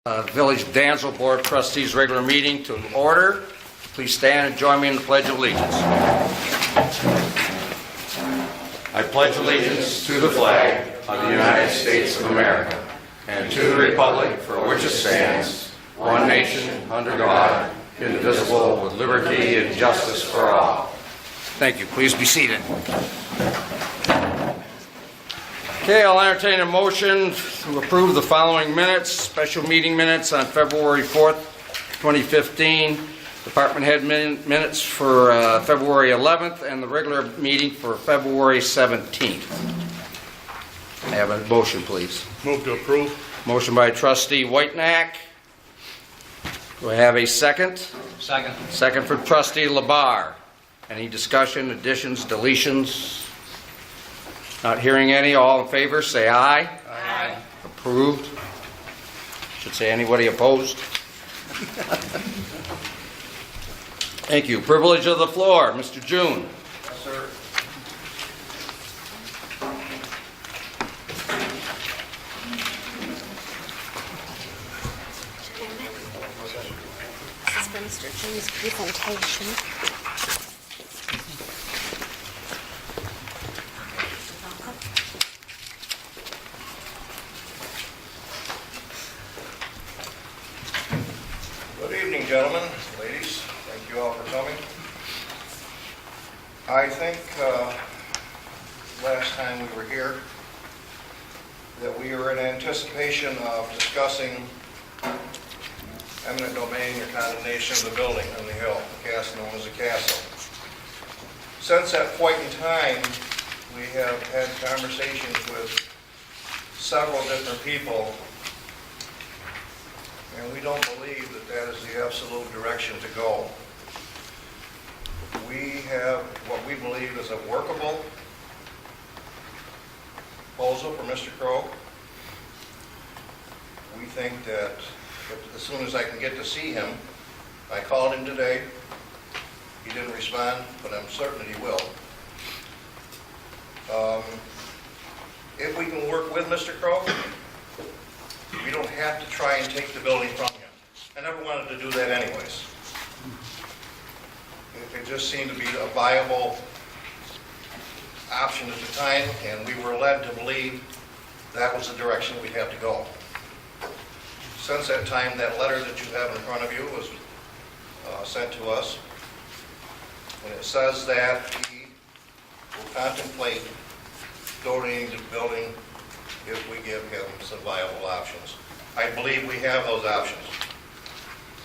Village of Dansville Board of Trustees regular meeting to order. Please stand and join me in the Pledge of Allegiance. I pledge allegiance to the flag of the United States of America and to the republic for which it stands, one nation, under God, indivisible, with liberty and justice for all. Thank you. Please be seated. Okay, I'll entertain a motion to approve the following minutes. Special meeting minutes on February 4th, 2015. Department head minutes for February 11th and the regular meeting for February 17th. I have a motion, please. Move to approve. Motion by trustee Whitenack. Do I have a second? Second. Second for trustee Labar. Any discussion, additions, deletions? Not hearing any. All in favor, say aye. Aye. Approved. Should say anybody opposed. Thank you. Privilege of the floor, Mr. June. Yes, sir. This is for Mr. June's presentation. Good evening, gentlemen, ladies. Thank you all for coming. I think last time we were here that we were in anticipation of discussing eminent domain or condemnation of the building on the hill, the castle known as the castle. Since that point in time, we have had conversations with several different people, and we don't believe that that is the absolute direction to go. We have what we believe is a workable proposal for Mr. Crow. We think that as soon as I can get to see him, I called him today. He didn't respond, but I'm certain that he will. If we can work with Mr. Crow, we don't have to try and take the building from him. I never wanted to do that anyways. It just seemed to be a viable option at the time, and we were led to believe that was the direction we'd have to go. Since that time, that letter that you have in front of you was sent to us, and it says that he will contemplate donating the building if we give him some viable options. I believe we have those options.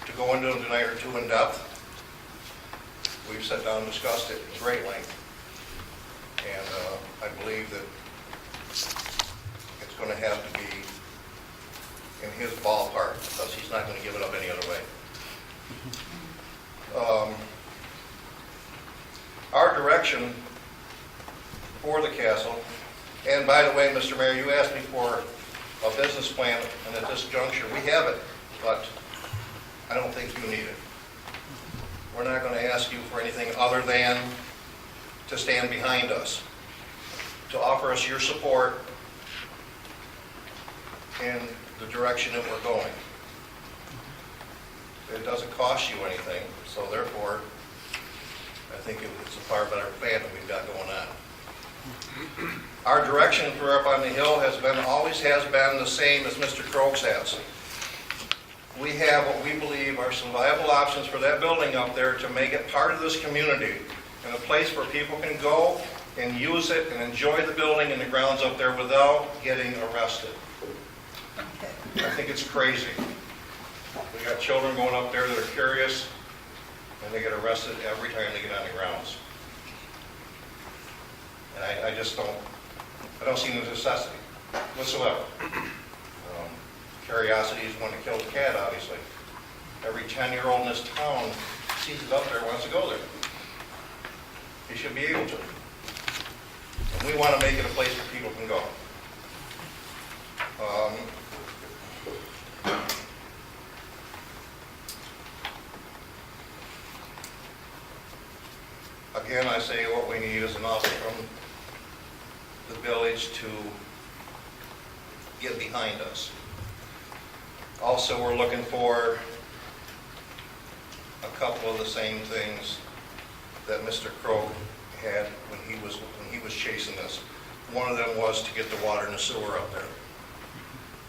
To go into them tonight or two in depth, we've sat down and discussed it in great length, and I believe that it's going to have to be in his ballpark because he's not going to give it up any other way. Our direction for the castle, and by the way, Mr. Mayor, you asked me for a business plan, and at this juncture, we have it, but I don't think you need it. We're not going to ask you for anything other than to stand behind us, to offer us your support in the direction that we're going. It doesn't cost you anything, so therefore, I think it's a far better plan that we've got going on. Our direction for up on the hill always has been the same as Mr. Croak's has. We have what we believe are some viable options for that building up there to make it part of this community and a place where people can go and use it and enjoy the building and the grounds up there without getting arrested. I think it's crazy. We got children going up there that are curious and they get arrested every time they get on the grounds. And I just I don't see the necessity whatsoever. Curiosity is one that kills a cat, obviously. Every 10-year-old in this town sees it up there, wants to go there. He should be able to. And we want to make it a place where people can go. Again, I say what we need is an offer from the village to get behind us. Also, we're looking for a couple of the same things that Mr. Crow had when he was chasing this. One of them was to get the water and the sewer up there.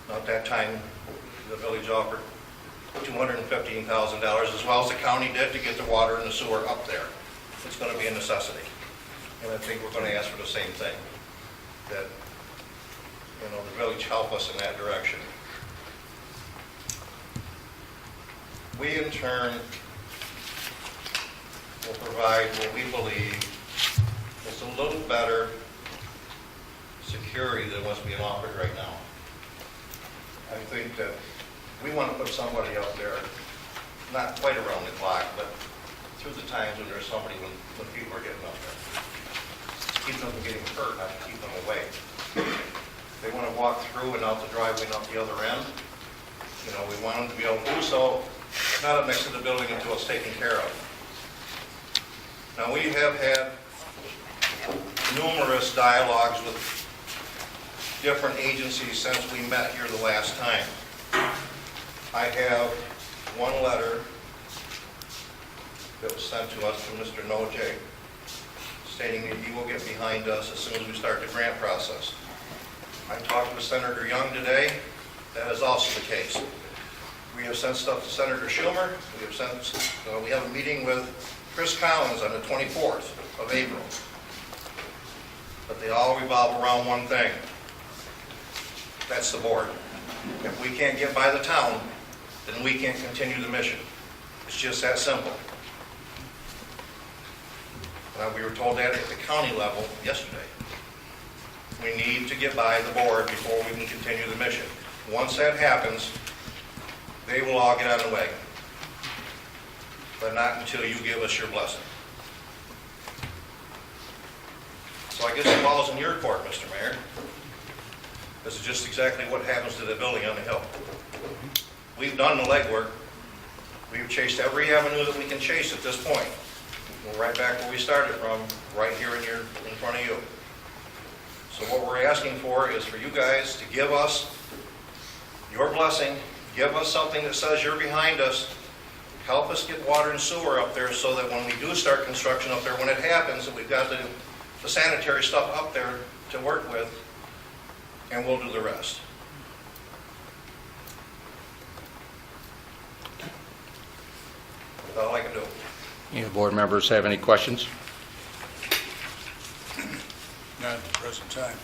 Now, at that time, the village offered $215,000, as well as the county did, to get the water and the sewer up there. It's going to be a necessity. And I think we're going to ask for the same thing, that, the village help us in that direction. We, in turn, will provide what we believe is a little better security than what's being offered right now. I think that we want to put somebody up there, not quite around the clock, but through the times when there's somebody, when people are getting up there. To keep them from getting hurt, not to keep them away. They want to walk through and out the driveway and out the other end. We want them to be able to do so, not next to the building until it's taken care of. Now, we have had numerous dialogues with different agencies since we met here the last time. I have one letter that was sent to us from Mr. Noje stating that he will get behind us as soon as we start the grant process. I talked with Senator Young today. That is also the case. We have sent stuff to Senator Schumer. We have a meeting with Chris Collins on the 24th of April. But they all revolve around one thing. That's the board. If we can't get by the town, then we can't continue the mission. It's just that simple. We were told that at the county level yesterday. We need to get by the board before we can continue the mission. Once that happens, they will all get on the wagon. But not until you give us your blessing. So I guess it falls in your court, Mr. Mayor. This is just exactly what happens to the building on the hill. We've done the legwork. We've chased every avenue that we can chase at this point. We're right back where we started from, right here in front of you. So what we're asking for is for you guys to give us your blessing, give us something that says you're behind us, help us get water and sewer up there so that when we do start construction up there, when it happens, that we've got the sanitary stuff up there to work with, and we'll do the rest. That's all I can do. Any board members have any questions? Not at the present time.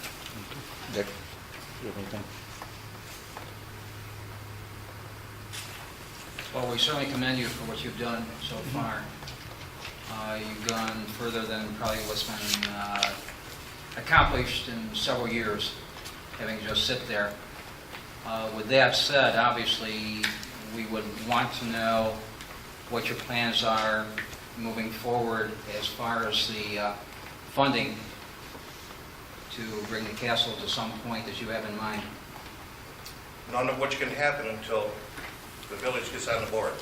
Dick, do you have anything? Well, we certainly commend you for what you've done so far. You've gone further than probably what's been accomplished in several years, having just sit there. With that said, obviously, we would want to know what your plans are moving forward as far as the funding to bring the castle to some point that you have in mind. None of which can happen until the village gets on the board.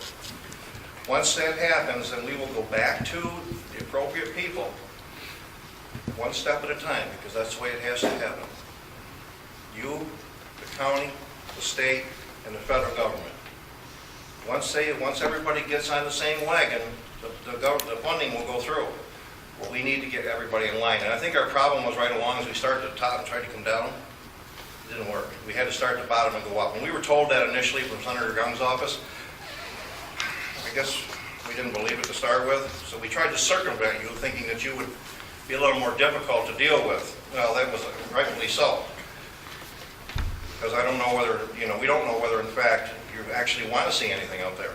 Once that happens, then we will go back to the appropriate people, one step at a time, because that's the way it has to happen. You, the county, the state, and the federal government. Once everybody gets on the same wagon, the funding will go through. Well, we need to get everybody in line. And I think our problem was right along as we started at the top and tried to come down. It didn't work. We had to start at the bottom and go up. And we were told that initially from Senator Young's office. I guess we didn't believe it to start with. So we tried to circumvent you, thinking that you would be a little more difficult to deal with. Well, that was rightfully so. Because I don't know whether, we don't know whether in fact you actually want to see anything out there.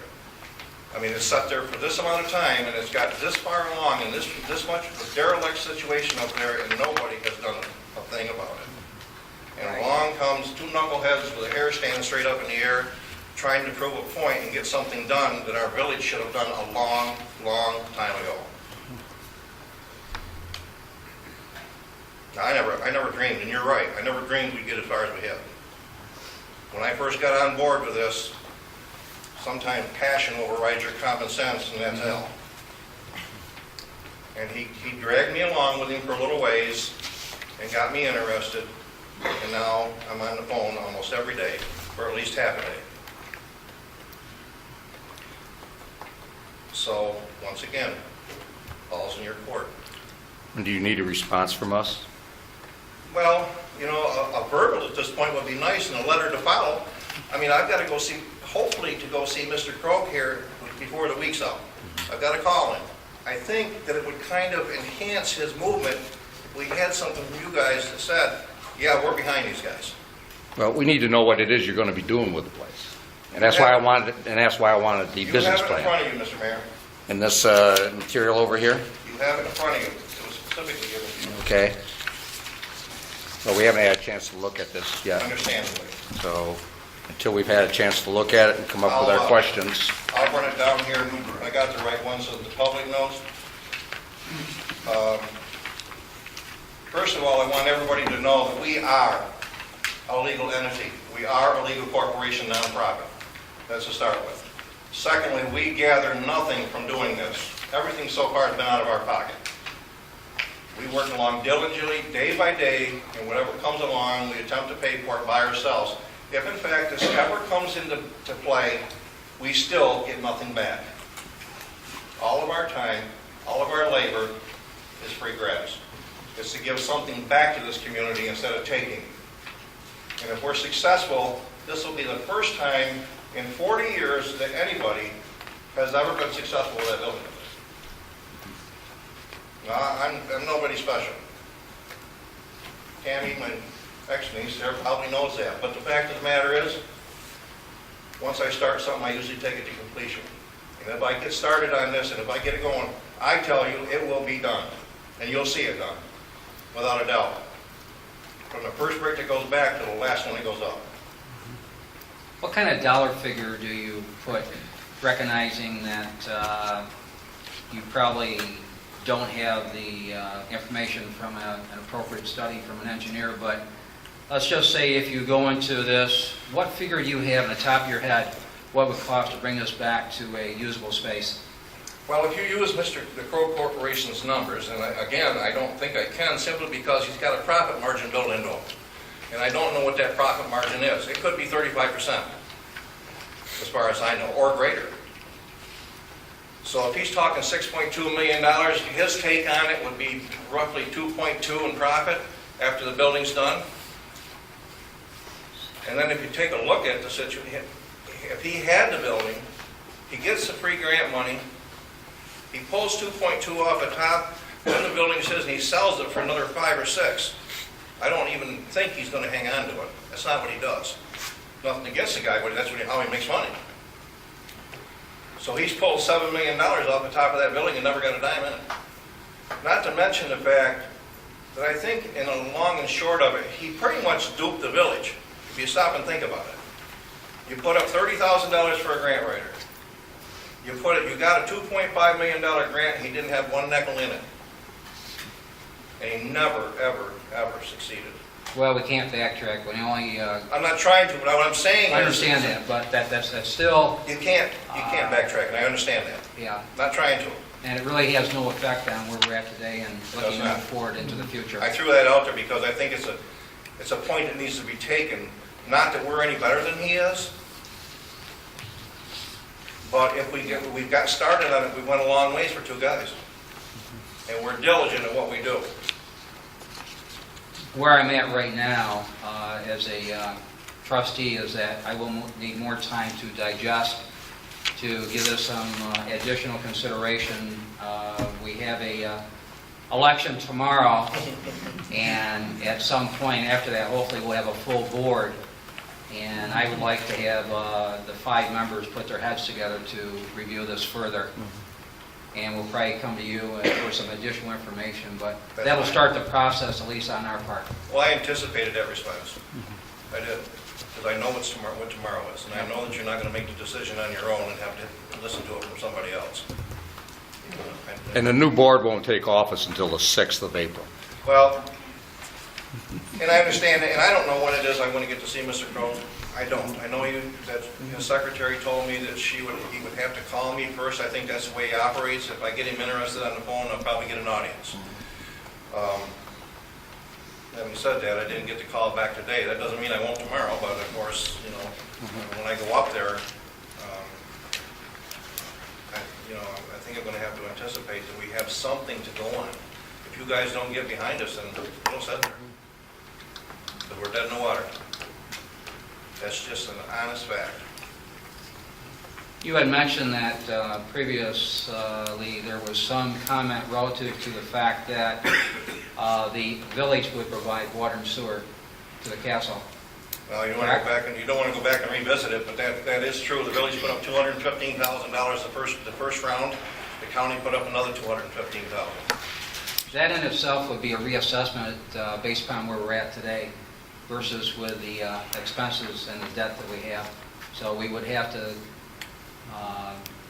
I mean, it's sat there for this amount of time, and it's got this far along, and this much of a derelict situation up there, and nobody has done a thing about it. And along comes two knuckleheads with their hair standing straight up in the air, trying to prove a point and get something done that our village should have done a long, long time ago. Now, I never dreamed, and you're right, I never dreamed we'd get as far as we have. When I first got on board with this, sometimes passion overrides your common sense, and that's hell. And he dragged me along with him for a little ways and got me interested, and now I'm on the phone almost every day for at least half a day. So, once again, ball's in your court. And do you need a response from us? Well, you know, a verbal at this point would be nice and a letter to follow. I mean, I've got to go see, hopefully to go see Mr. Croak here before the week's up. I've got to call him. I think that it would kind of enhance his movement if we had something from you guys that said, yeah, we're behind these guys. Well, we need to know what it is you're going to be doing with the place. And that's why I wanted the You business have it in plan. front of you, Mr. Mayor. And this material over here? You have it in front of you. It was specifically given to you. Okay. Well, we haven't had a chance to look at this yet, Understandably. so until we've had a chance to look at it and come up with our questions. I'll run it down here. I got the right one so that the public knows. First of all, I want everybody to know that we are a legal entity. We are a legal corporation, nonprofit. That's to start with. Secondly, we gather nothing from doing this. Everything so far has been out of our pocket. We work along diligently, day by day, and whatever comes along, we attempt to pay for it by ourselves. If in fact this ever comes into play, we still get nothing back. All of our time, all of our labor is free gratis. It's to give something back to this community instead of taking. And if we're successful, this will be the first time in 40 years that anybody has ever been successful with that building. No, I'm nobody special. Tammy, my ex-niece there, probably knows that. But the fact of the matter is, once I start something, I usually take it to completion. And if I get started on this, and if I get it going, I tell you, it will be done. And you'll see it done, without a doubt. From the first brick that goes back to the last one that goes up. What kind of dollar figure do you put, recognizing that you probably don't have the information from an appropriate study from an engineer, but let's just say if you go into this, what figure do you have in the top of your head, what would cost to bring this back to a usable space? Well, if you use the Crow Corporation's numbers, and again, I don't think I can, simply because he's got a profit margin built into him. And I don't know what that profit margin is. It could be 35%, as far as I know, or greater. So if he's talking $6.2 million, his take on it would be roughly 2.2 in profit after the building's done. And then if you take a look at the situation, if he had the building, he gets the free grant money, he pulls 2.2 off the top, then the building says, and he sells it for another 5 or 6. I don't even think he's going to hang on to it. That's not what he does. Nothing against the guy, but that's how he makes money. So he's pulled $7 million off the top of that building and never got a dime in it. Not to mention the fact that I think in the long and short of it, he pretty much duped the village, if you stop and think about it. You put up $30,000 for a grant writer. You got a $2.5 million grant, and he didn't have one nickel in it. And he never, ever, ever succeeded. Well, we can't backtrack, we only... I'm not trying to, but what I'm saying is... I understand that, but that's still... You can't backtrack, and I understand that. Yeah, Not trying to. and it really has no effect on where we're at today and looking not. forward into the future. I threw that out there because I think it's a point that needs to be taken. Not that we're any better than he is, but if we got started on it, we went a long ways for 2 guys. And we're diligent at what we do. Where I'm at right now, as a trustee, is that I will need more time to digest, to give this some additional consideration. We have a election tomorrow, and at some point after that, hopefully we'll have a full board. And I would like to have the 5 members put their heads together to review this further. And we'll probably come to you for some additional information, but that will start the process, at least on our part. Well, I anticipated that response. I did. Because I know what tomorrow is. And I know that you're not going to make the decision on your own and have to listen to it from somebody else. And the new board won't take office until the 6th of April. Well, and I understand that, and I don't know what it is I want to get to see Mr. Crowe. I don't. I know that his secretary told me that he would have to call me first. I think that's the way he operates. If I get him interested on the phone, I'll probably get an audience. Having said that, I didn't get the call back today. That doesn't mean I won't tomorrow, but of course, when I go up there, I think I'm gonna have to anticipate that we have something to go on. If you guys don't get behind us, then we'll sit there. But we're dead in the water. That's just an honest fact. You had mentioned that previously there was some comment relative to the fact that the village would provide water and sewer to the castle. Well, you want to go back and you don't want to go back and revisit it, but that is true. The village put up $215,000 the first round. The county put up another $215,000. That in itself would be a reassessment based upon where we're at today versus with the expenses and the debt that we have. So we would have to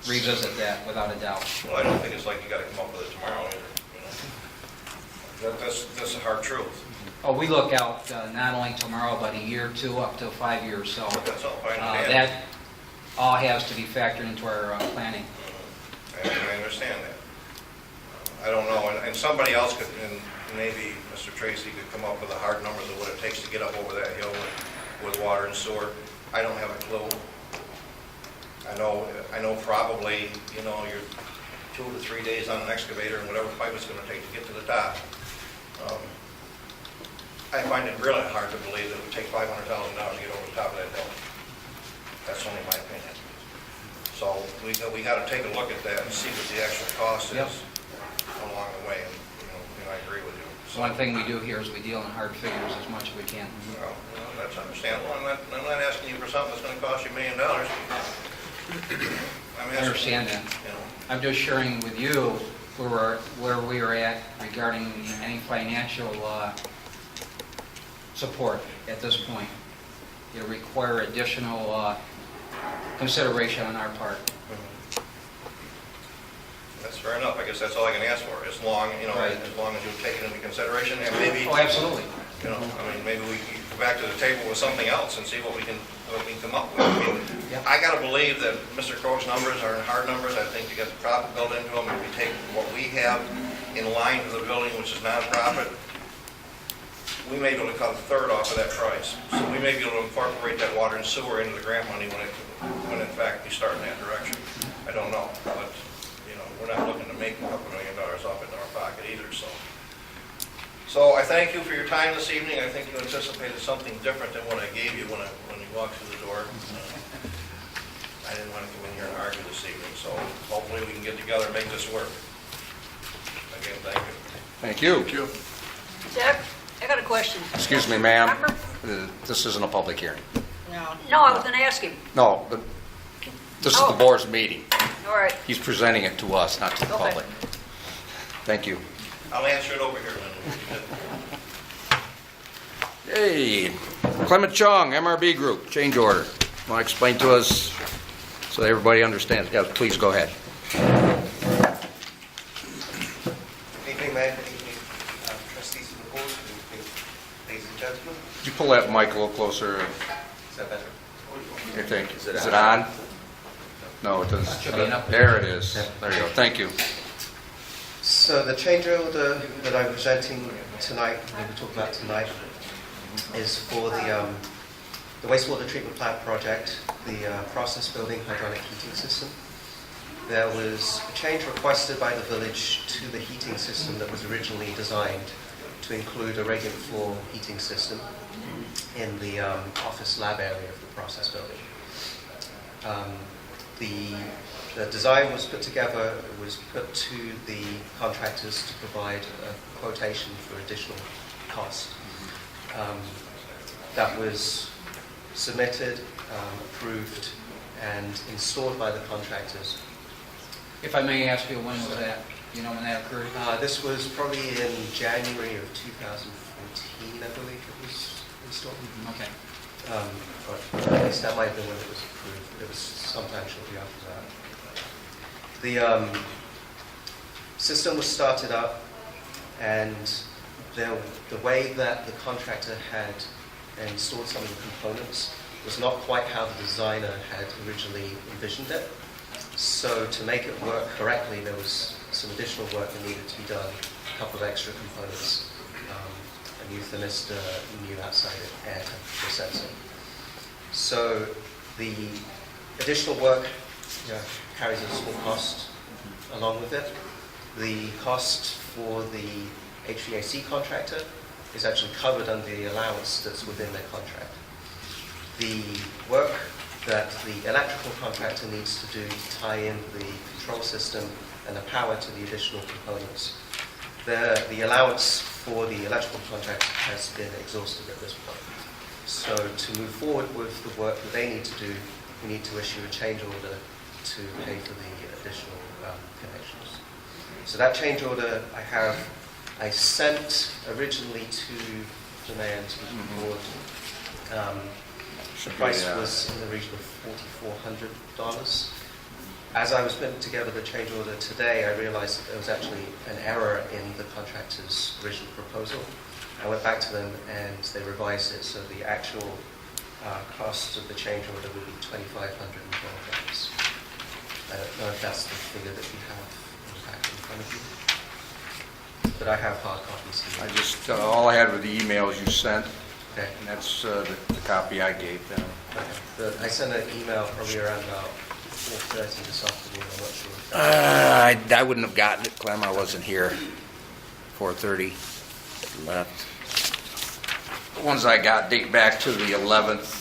revisit that without a doubt. Well, I don't think it's like you got to come up with it tomorrow either. You know? That's a hard truth. Oh, we look out not only tomorrow, but a year, 2, up to 5 years. So That's all. I understand. that all has to be factored into our planning. I understand that. I don't know, and somebody else could, and maybe Mr. Tracy could come up with the hard numbers of what it takes to get up over that hill with water and sewer. I don't have a clue. I know probably, you know, you're 2 to 3 days on an excavator and whatever pipe it's going to take to get to the top. I find it really hard to believe that it would take $500,000 to get over the top of that hill. That's only my opinion. So we got to take a look at that and see what the actual cost is along the way. And I agree with you. So one thing we do here is we deal in hard figures as much as we can. Well, that's understandable. I'm not asking you for something that's going to cost you $1 million. I'm I understand that. You know, I'm just sharing with you where we are at regarding any financial support at this point. It require additional consideration on our part. that's fair enough. I guess that's all I can ask for. As long, Right. as long as you take it into consideration, and maybe, Oh, absolutely. maybe we can go back to the table with something else and see what we can come up with. I mean, Yep. I got to believe that Mr. Crow's numbers are hard numbers. I think you got the profit built into them. If we take what we have in line for the building, which is nonprofit, we may be able to cut a third off of that price. So we may be able to incorporate that water and sewer into the grant money when in fact we start in that direction. I don't know, but we're not looking to make a couple $1 million off it in our pocket either. So I thank you for your time this evening. I think you anticipated something different than what I gave you when you walked through the door. I didn't want to come in here and argue this evening, so hopefully we can get together and make this work. Again, thank you. Thank you. Thank you. Jack, I got a question. Excuse me, ma'am. Remember- This isn't a public hearing. No, I was going to ask him. No, but this is the Oh. board's meeting. All right. He's presenting it to us, not to the Okay. public. Thank you. I'll answer it over here, Linda. Hey, Clement Chung, MRB Group, change order. Want to explain to us so everybody understands? Yeah, please go ahead. Evening, Mayor. Evening, trustees of the board. Evening, ladies and gentlemen. Could you pull that mic a little closer? Is that better? I think. Is it on? No, it doesn't. That should be enough. There it is. There you go. Thank you. So the change order that I'm presenting tonight, that we're talking about tonight, is for the wastewater treatment plant project, the process building hydronic heating system. There was a change requested by the village to the heating system that was originally designed to include a radiant floor heating system in the office lab area of the process building. The design was put together, it was put to the contractors to provide a quotation for additional cost. That was submitted, approved, and installed by the contractors. If I may ask you, when was that? You know when that occurred? This was probably in January of 2014, I believe it was installed. Okay. Or at least that might have been when it was approved. It was sometime shortly after that. The system was started up, and the way that the contractor had installed some of the components was not quite how the designer had originally envisioned it. So to make it work correctly, there was some additional work that needed to be done, a couple of extra components, a new thermistor, new outside air temperature sensor. So the additional work carries a small cost, along with it. The cost for the HVAC contractor is actually covered under the allowance that's within their contract. The work that the electrical contractor needs to do to tie in the control system and the power to the additional components, the allowance for the electrical contractor has been exhausted at this point. So to move forward with the work that they need to do, we need to issue a change order to pay for the additional connections. So that change order I sent originally to the mayor and to the board. The price was in the region of $4,400. As I was putting together the change order today, I realized that there was actually an error in the contractor's original proposal. I went back to them and they revised it, so the actual cost of the change order would be $2,512. I don't know if that's the figure that you have in the packet in front of you, but I have hard copies here. I just, all I had were the emails you sent, Okay. and that's the copy I gave them. I sent an email probably around about 4:30 this afternoon. I'm not sure. If that I wouldn't have gotten it, Clem, I wasn't here. 4:30 left. The ones I got date back to the 11th.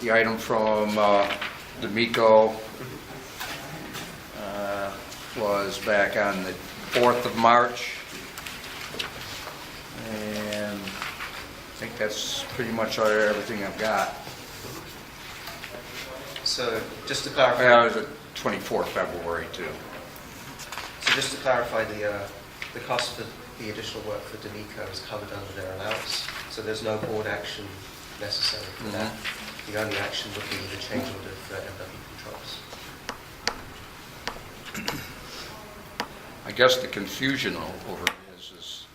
The item from D'Amico was back on the 4th of March. And I think that's pretty much everything I've got. So just to clarify, Yeah, it was the 24th February, too. so just to clarify, the cost for the additional work for D'Amico is covered under their allowance. So there's no board action necessary for that. The only action would be the change order for MW Controls. I guess the confusion over it is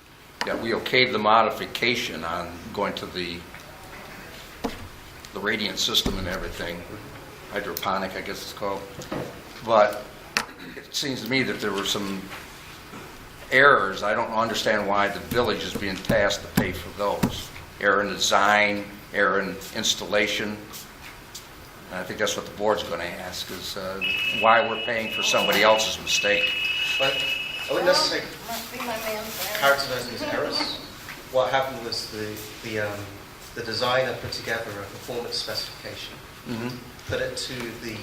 that we okayed the modification on going to the radiant system and everything, hydroponic, I guess it's called. But it seems to me that there were some errors. I don't understand why the village is being tasked to pay for those. Error in design, error in installation. And I think that's what the board's going to ask, is why we're paying for somebody else's mistake. But I wouldn't necessarily characterize them as errors. What happened was the designer put together a performance specification, put it to the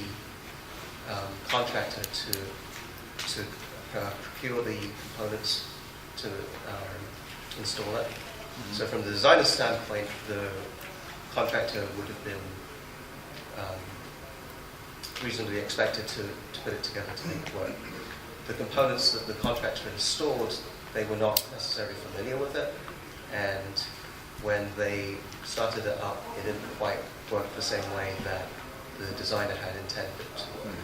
contractor to procure the components to install it. So from the designer's standpoint, the contractor would have been reasonably expected to put it together to make it work. The components that the contractor installed, they were not necessarily familiar with it, and when they started it up, it didn't quite work the same way that the designer had intended it to work.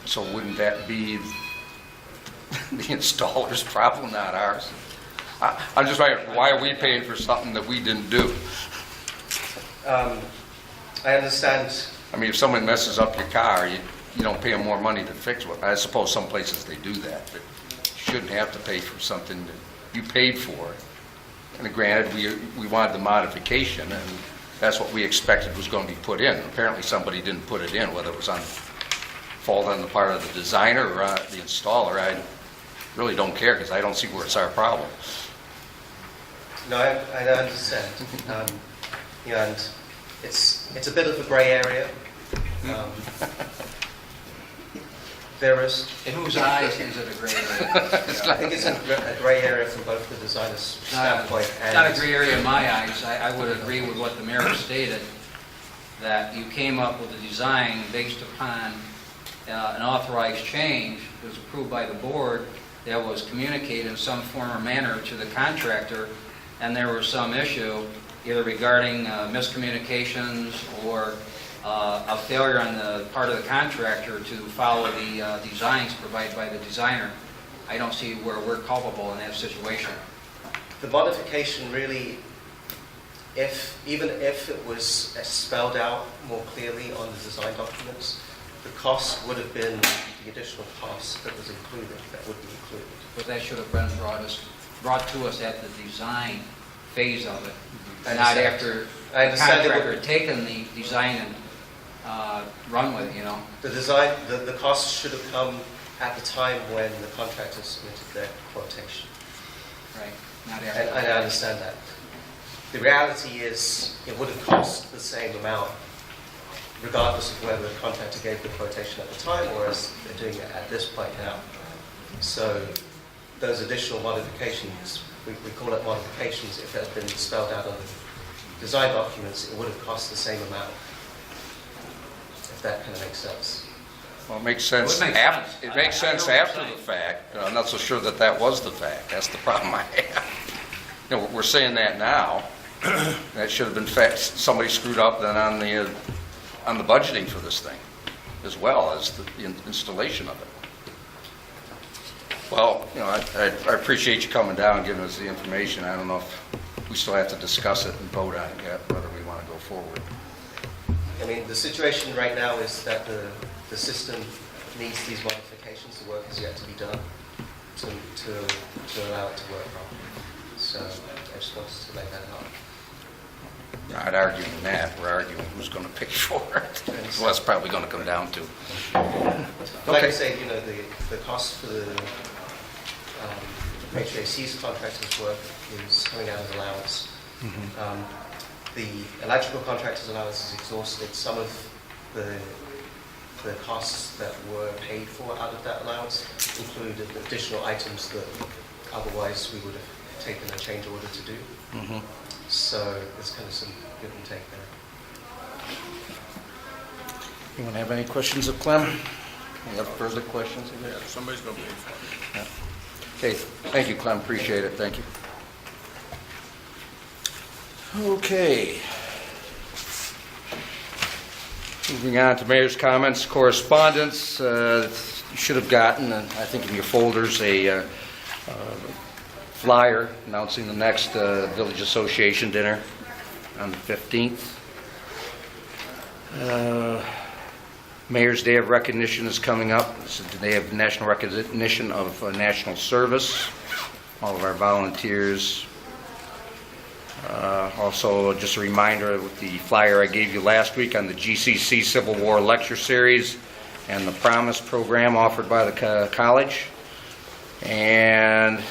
So wouldn't that be the installer's problem, not ours? I'm just like, why are we paying for something that we didn't do? I understand. I mean, if someone messes up your car, you don't pay them more money to fix it. I suppose some places they do that, but you shouldn't have to pay for something that you paid for. And granted, we wanted the modification, and that's what we expected was going to be put in. Apparently somebody didn't put it in, whether it was fault on the part of the designer or the installer. I really don't care, because I don't see where it's our problem. No, I understand. And it's a bit of a grey area. There is. In whose eyes is it a gray area? I think it's a grey area from both the designer's standpoint It's not a gray area in my eyes. I would agree with what the mayor stated, that you came up with a design based upon an authorized change that was approved by the board, that was communicated in some form or manner to the contractor, and there was some issue either regarding miscommunications or a failure on the part of the contractor to follow the designs provided by the designer. I don't see where we're culpable in that situation. The modification really, even if it was spelled out more clearly on the design documents, the cost would have been the additional cost that was included, that would be included. But that should have been brought to us at the design phase of it, not after I the understand it contractor would- had taken the design run with it, you know? The design, the costs should have come at the time when the contractor submitted their quotation. Right. Not And after. I understand that. The reality is, it would have cost the same amount, regardless of whether the contractor gave the quotation at the time or as they're doing it at this point now. So those additional modifications, we call it modifications, if it had been spelled out on the design documents, it would have cost the same amount. If that kind of makes sense. Well, it makes sense. It would make af- sense. It makes I know sense what you're after the saying. fact. I'm not so sure that that was the fact. That's the problem I have. You know, we're saying that now. That should have been somebody screwed up then on the budgeting for this thing, as well as the installation of it. Well, you know, I appreciate you coming down and giving us the information. I don't know if we still have to discuss it and vote on it yet, whether we want to go forward. I mean, the situation right now is that the system needs these modifications. The work has yet to be done to allow it to work properly. So I just wanted to lay that out. We're not arguing that. We're arguing who's going to pay for it. Well, that's probably going to come down to. Like I Okay. say, you know, the cost for the HVAC's contractor's work is coming out of allowance. The electrical contractor's allowance is exhausted. Some of the costs that were paid for out of that allowance included additional items that otherwise we would have taken a change order to do. So there's kind of some give and take there. Anyone have any questions of Clem? Any other further questions? Yeah, somebody's going to pay for it. Okay, thank you, Clem, appreciate it, thank you. Okay. Moving on to mayor's comments, correspondence. You should have gotten, I think in your folders, a flyer announcing the next Village Association dinner on the 15th. Mayor's Day of Recognition is coming up. It's the day of national recognition of national service. All of our volunteers. Also, just a reminder with the flyer I gave you last week on the GCC Civil War Lecture Series and the Promise program offered by the college. And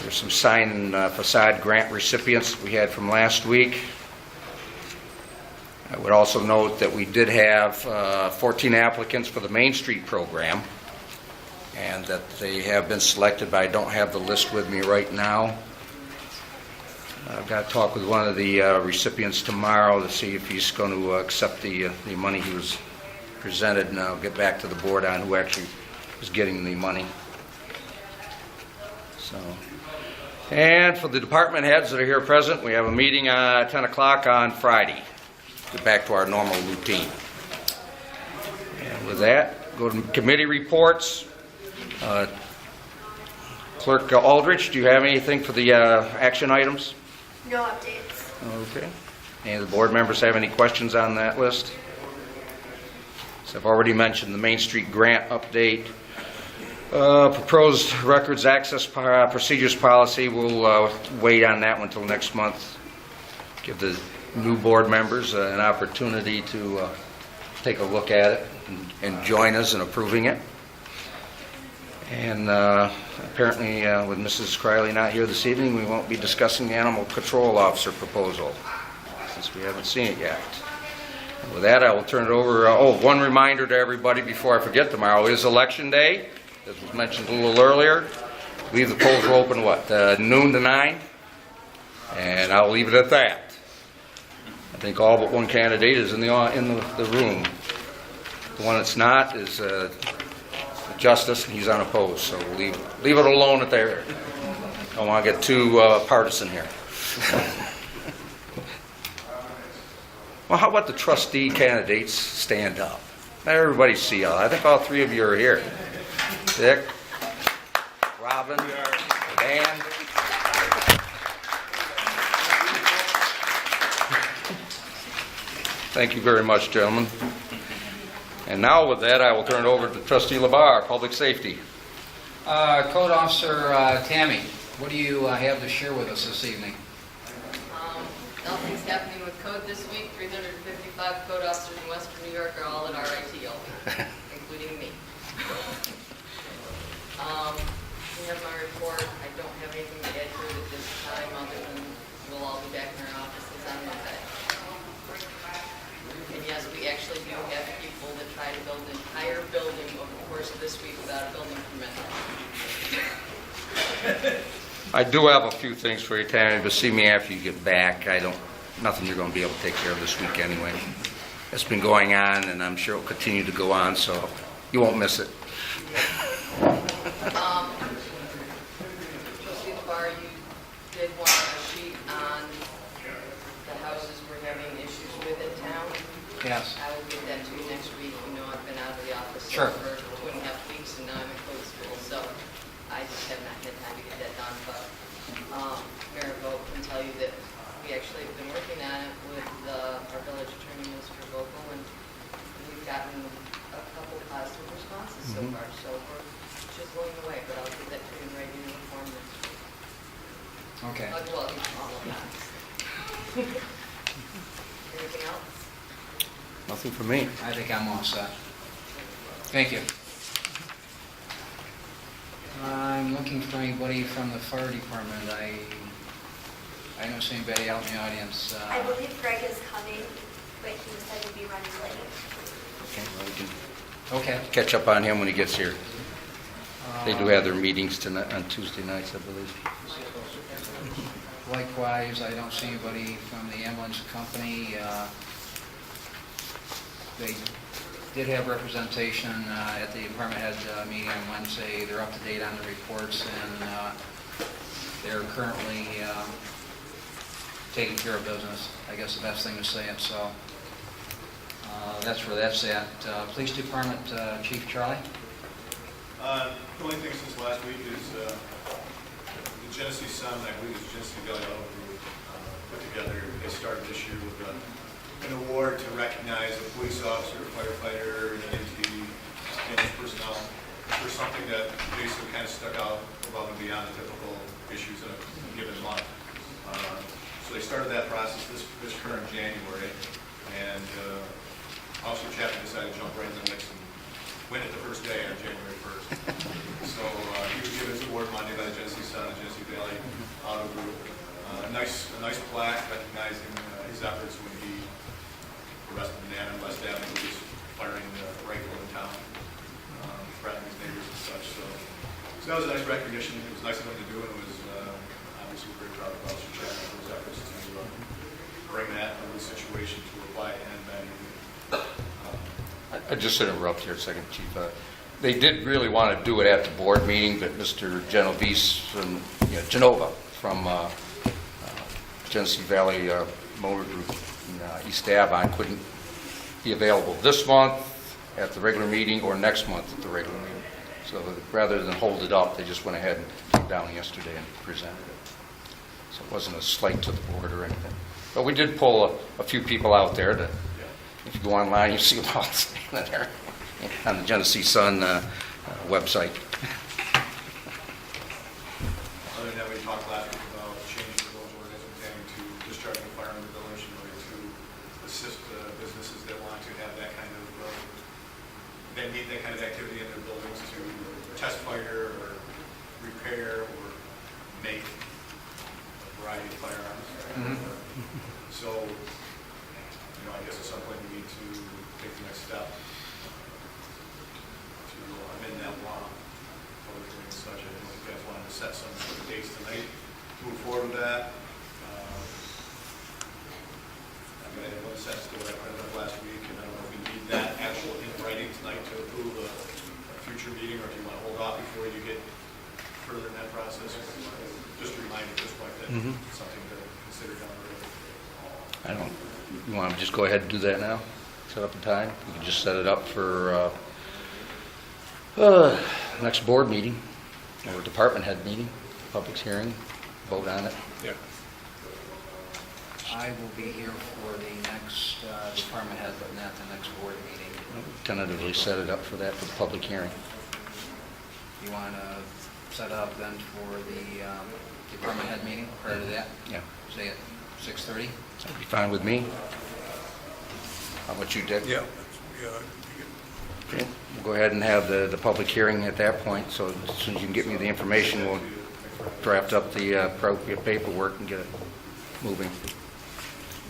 there's some sign and facade grant recipients we had from last week. I would also note that we did have 14 applicants for the Main Street program, and that they have been selected, but I don't have the list with me right now. I've got to talk with one of the recipients tomorrow to see if he's going to accept the money he was presented, and I'll get back to the board on who actually is getting the money. So, and for the department heads that are here present, we have a meeting at 10 o'clock on Friday. Get back to our normal routine. And with that, go to committee reports. Clerk Aldrich, do you have anything for the action items? No updates. Okay. Any of the board members have any questions on that list? So I've already mentioned the Main Street grant update. Proposed records access procedures policy, we'll wait on that one until next month. Give the new board members an opportunity to take a look at it and join us in approving it. And apparently, with Mrs. Criley not here this evening, we won't be discussing the animal control officer proposal, since we haven't seen it yet. And with that, I will turn it over. One reminder to everybody before I forget, tomorrow is Election Day, as was mentioned a little earlier. I believe the polls are open, noon to 9? And I'll leave it at that. I think all but one candidate is in the room. The one that's not is Justice, and he's unopposed, so we'll leave it alone at there. Don't want to get too partisan here. Well, how about the trustee candidates stand up? Everybody see y'all. I think all three of you are here. Dick, Robin, Dan. Thank you very much, gentlemen. And now with that, I will turn it over to Trustee LeBar, Public Safety. Code Officer Tammy, what do you have to share with us this evening? Nothing's happening with code this week. 355 code officers in Western New York are all at RIT only, including me. We have my report. I don't have anything to add to it at this time, other than we'll all be back in our offices on Monday. And yes, we actually do have people that try to build an entire building over the course of this week without a building permit. I do have a few things for you, Tammy, but see me after you get back. Nothing you're going to be able to take care of this week anyway. It's been going on, and I'm sure it'll continue to go on, so you won't miss it. Trustee LeBar, you did want a sheet on the houses we're having issues with in town. Yes. I will get that to you next week. You know I've been out of the office Sure. for 2.5 weeks, and now I'm in code school, so I just have not had time to get that done. But Mayor Vogt can tell you that we actually have been working on it with our village attorney, Mr. Vogel, and we've gotten a couple positive responses so far. So we're chiseling away, but I'll get that to you in writing in the form next week. Okay. Well, all of that. Anything else? Nothing for me. I think I'm all set. Thank you. I'm looking for anybody from the fire department. I don't see anybody out in the audience. I believe Greg is coming, but he said he'd be running late. Okay, well, we can Okay. catch up on him when he gets here. They do have their meetings tonight, on Tuesday nights, I believe. Likewise, I don't see anybody from the ambulance company. They did have representation at the department head meeting on Wednesday. They're up to date on the reports, and they're currently taking care of business. I guess the best thing to say it. So that's where that's at. Police Department, Chief Charlie. The only thing since last week is the Genesee Sun, I believe it's Genesee Valley Auto Group, put together, they started this year with an award to recognize a police officer, firefighter, and EMT, ambulance personnel for something that basically kind of stuck out above and beyond the typical issues in a given month. So they started that process this current January, and Officer Chapman decided to jump right in the mix and win it the first day on January 1st. So he was given his award Monday by the Genesee Sun and Genesee Valley Auto Group. A nice plaque recognizing his efforts when he arrested a man on West Avenue who was firing a rifle in town, threatening his neighbors and such. So that was a nice recognition. It was nice of him to do, and it was obviously very proud of Officer Chapman for his efforts to bring that situation to a quiet end that evening. I just interrupt here a second, Chief. They did really want to do it at the board meeting, but Mr. Genova from Genesee Valley Motor Group in East Avon couldn't be available this month at the regular meeting or next month at the regular meeting. So rather than hold it up, they just went ahead and came down yesterday and presented it. So it wasn't a slight to the board or anything. But we did pull a few people out there that, if you go online, you see them all standing there on the Genesee Sun website. Other than that, we talked last week about changing the village ordinance pertaining to discharging the fire in the village in order to assist businesses that want to have that kind of, that need that kind of activity in their buildings to test fire or repair or make a variety of firearms. So, I guess at some point we need to take the next step to amend that law, publicly and such. I don't know if you guys wanted to set some sort of dates tonight, move forward with that. I mean, I didn't want to set still what I printed up last week, and I don't know if we need that actual in writing tonight to approve a future meeting, or if you want to hold off before you get further in that process. Just a reminder at this point that it's something to consider down the road. I don't. You want to just go ahead and do that now? Set up a time? We can just set it up for next board meeting or department head meeting, public hearing, vote on it. Yeah. I will be here for the next department head, but not the next board meeting. Tentatively set it up for that, for the public hearing. You want to set up then for the department head meeting prior to that? Yeah, Say at 6:30? that'd be fine with me. How about you, Dick? Yeah. Okay, we'll go ahead and have the public hearing at that point, so as soon as you can get me the information, we'll draft up the appropriate paperwork and get it moving.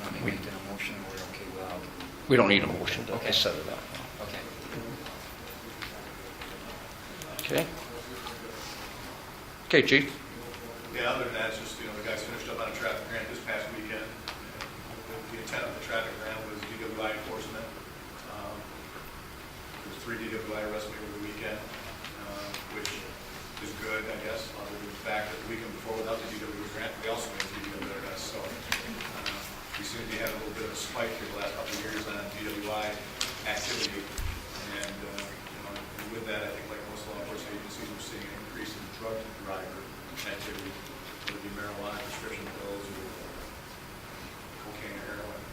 Let me make that a motion, or we're okay without? We don't need a motion to Okay. set it up. Okay. Okay? Okay, Chief? Yeah, other than that, it's just, the guys finished up on a traffic grant this past weekend. The intent of the traffic grant was DWI enforcement. There's 3 DWI arrests made over the weekend, which is good, I guess, other than the fact that the weekend before, without the DWI grant, we also made 3 DWI arrests. So we seem to be having a little bit of a spike here the last couple of years on DWI activity. And with that, I think like most law enforcement agencies, we're seeing an increase in drug driver activity, whether it be marijuana, prescription pills, or cocaine or heroin.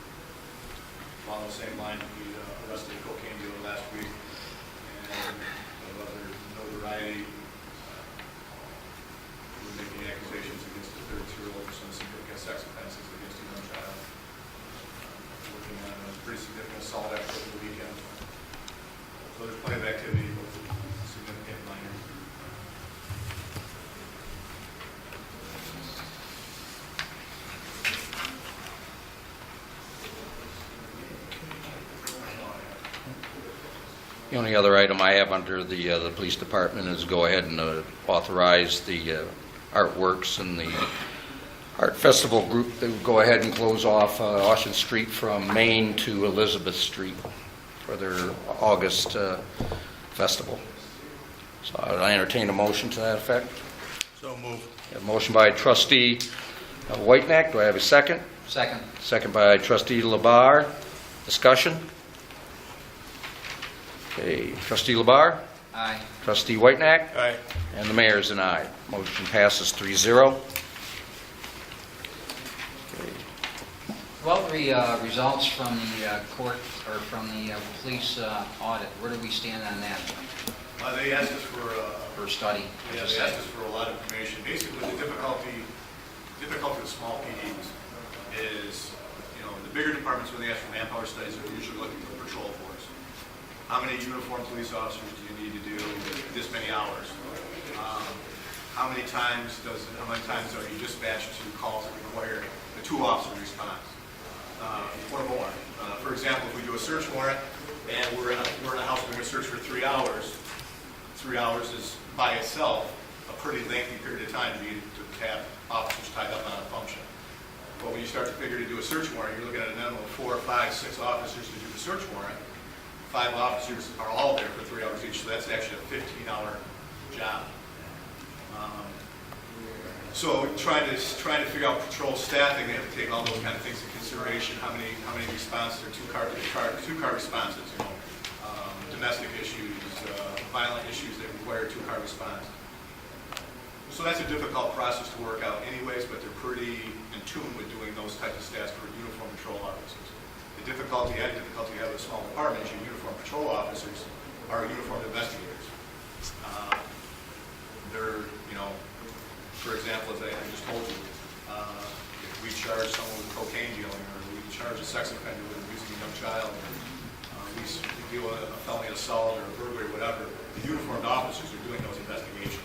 Along the same line, we arrested a cocaine dealer last week, and other notoriety, we're making accusations against a 32-year-old for some significant sex offenses against a young child. Working on a pretty significant assault after the weekend. So there's plenty of activity, both significant and minor. The only other item I have under the police department is go ahead and authorize the Artworks and the Art Festival group to go ahead and close off Ocean Street from Main to Elizabeth Street for their August festival. So I'll entertain a motion to that effect. So move. A motion by trustee Whitenack. Do I have a second? Second. Second by trustee Labar. Discussion? Okay, trustee Labar, Aye. trustee Whitenack, Aye. and the mayor's an aye. Motion passes 3-0. Well, the results from the court, or from the police audit, where do we stand on that They asked us for for study? Yeah, they asked us for a lot of information. Basically, the difficulty with small PDs is, the bigger departments, when they ask for manpower studies, they're usually looking for patrol force. How many uniformed police officers do you need to do this many hours? How many times are you dispatched to calls that require a 2-officer response? Or more. For example, if we do a search warrant and we're in a house doing a search for 3 hours, 3 hours is by itself a pretty lengthy period of time to have officers tied up on a function. But when you start to figure to do a search warrant, you're looking at a minimum of 4, 5, 6 officers to do the search warrant. 5 officers are all there for 3 hours each, so that's actually a 15-hour job. So trying to figure out patrol staffing, they have to take all those kind of things into consideration. How many responses are two-car responses? Domestic issues, violent issues that require a 2-car response. So that's a difficult process to work out anyways, but they're pretty in tune with doing those types of stats for uniform patrol officers. The difficulty you have with a small department is your uniform patrol officers are uniformed investigators. They're, for example, as I just told you, if we charge someone with cocaine dealing, or we charge a sex offender with abusing a young child, we deal with a felony assault or a burglary or whatever, the uniformed officers are doing those investigations.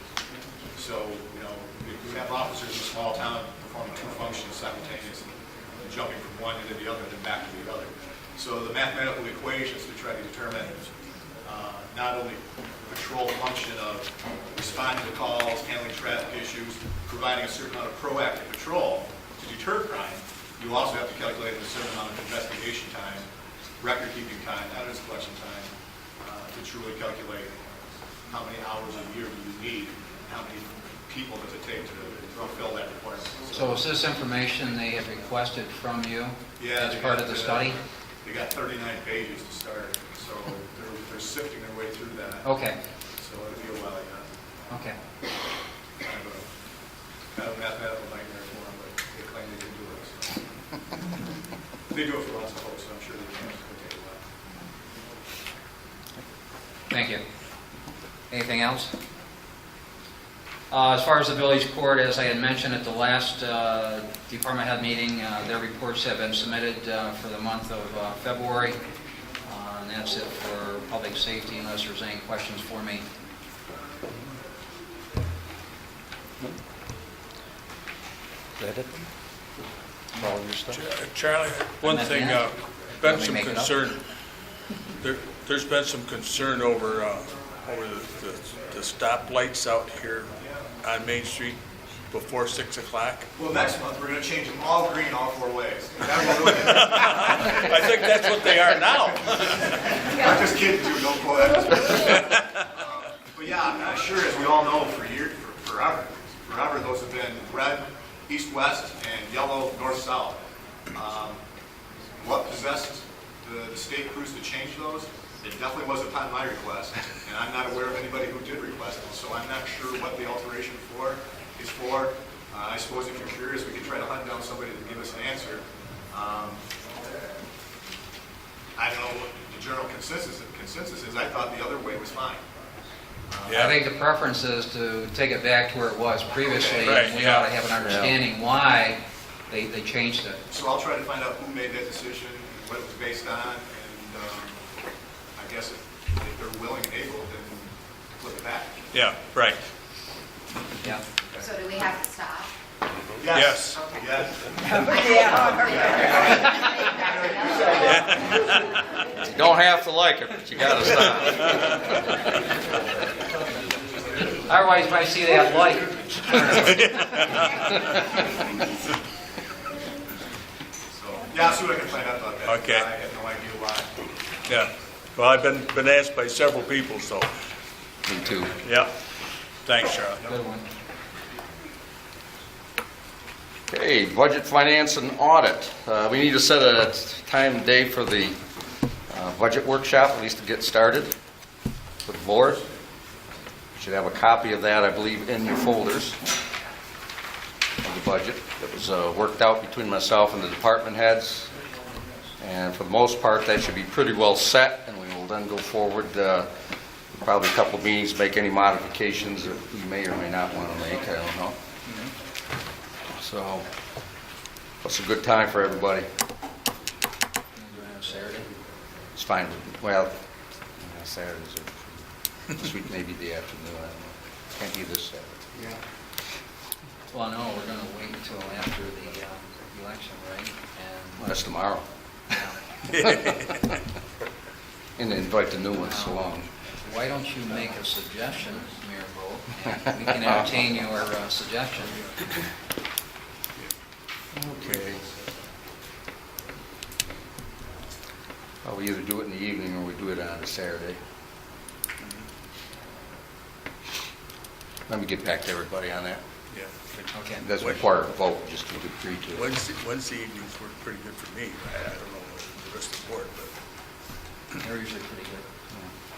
So, you have officers in a small town performing 2 functions simultaneously, jumping from one into the other, then back to the other. So the mathematical equations to try to determine not only patrol function of responding to calls, handling traffic issues, providing a certain amount of proactive patrol to deter crime, you also have to calculate a certain amount of investigation time, record-keeping time, evidence collection time, to truly calculate how many hours a year do you need, how many people does it take to fulfill that requirement. So is this information they have requested from you as they part got, of the study? They got 39 pages to start, so they're sifting their way through that. Okay. So it'll be a while yet. Okay. Kind of a mathematical nightmare for them, but they claim they can do it. So. They do it for lots of folks, so I'm sure they can. It'll take a while. Thank you. Anything else? As far as the village court, as I had mentioned at the last department head meeting, their reports have been submitted for the month of February. And that's it for public safety, unless there's any questions for me. Is that it? All your stuff? Charlie, one And thing, then- been Let me some make it up. concern, there's been some concern over the stoplights out here on Main Street before 6 o'clock. Well, next month, we're gonna change them all green all 4 ways. That will really- I think that's what they are now. I'm just kidding, too, don't pull that. But yeah, I'm sure, as we all know, forever, those have been red, east-west, and yellow, north-south. What possessed the state crews to change those? It definitely was upon my request, and I'm not aware of anybody who did request it, so I'm not sure what the alteration is for. I suppose if you're curious, we could try to hunt down somebody to give us an answer. I don't know what the general consensus is. I thought the other way was fine. I think the preference is to take it back to where it was previously. Right, and we yeah. ought to have an understanding why they changed it. So I'll try to find out who made that decision, and what it was based on, and I guess if they're willing and able, then flip it back. Yeah, right. Yeah. So do we have to stop? Yes. Yes. You don't have to like it, but you gotta stop. Otherwise, you might see that light. So, yeah, I'll see what I can find out about that. Okay. I have no idea why. Yeah. Well, I've been asked by several people, so, Me too. yeah. Thanks, Charlie. Good one. Okay, budget, finance, and audit. We need to set a time and date for the budget workshop, at least to get started with the board. You should have a copy of that, I believe, in your folders of the budget. It was worked out between myself and the department heads. And for the most part, that should be pretty well set, and we will then go forward, probably a couple of meetings, make any modifications that we may or may not want to make, I don't know. So, what's a good time for everybody? Saturday. It's fine. Well, yeah, Saturdays are, this week maybe the afternoon, I don't know. Can't be this Saturday. Well, no, we're going to wait until after the election, right? Well, that's tomorrow. And And invite the new ones along. why don't you make a suggestion, Mayor Bo? And we can entertain your suggestion. Okay. Well, we either do it in the evening or we do it on a Saturday. Let me get back to everybody on that. Yeah. Okay. It doesn't require a vote, just to agree to it. Wednesday evenings work pretty good for me. I don't know the rest of the board, but. They're usually pretty good.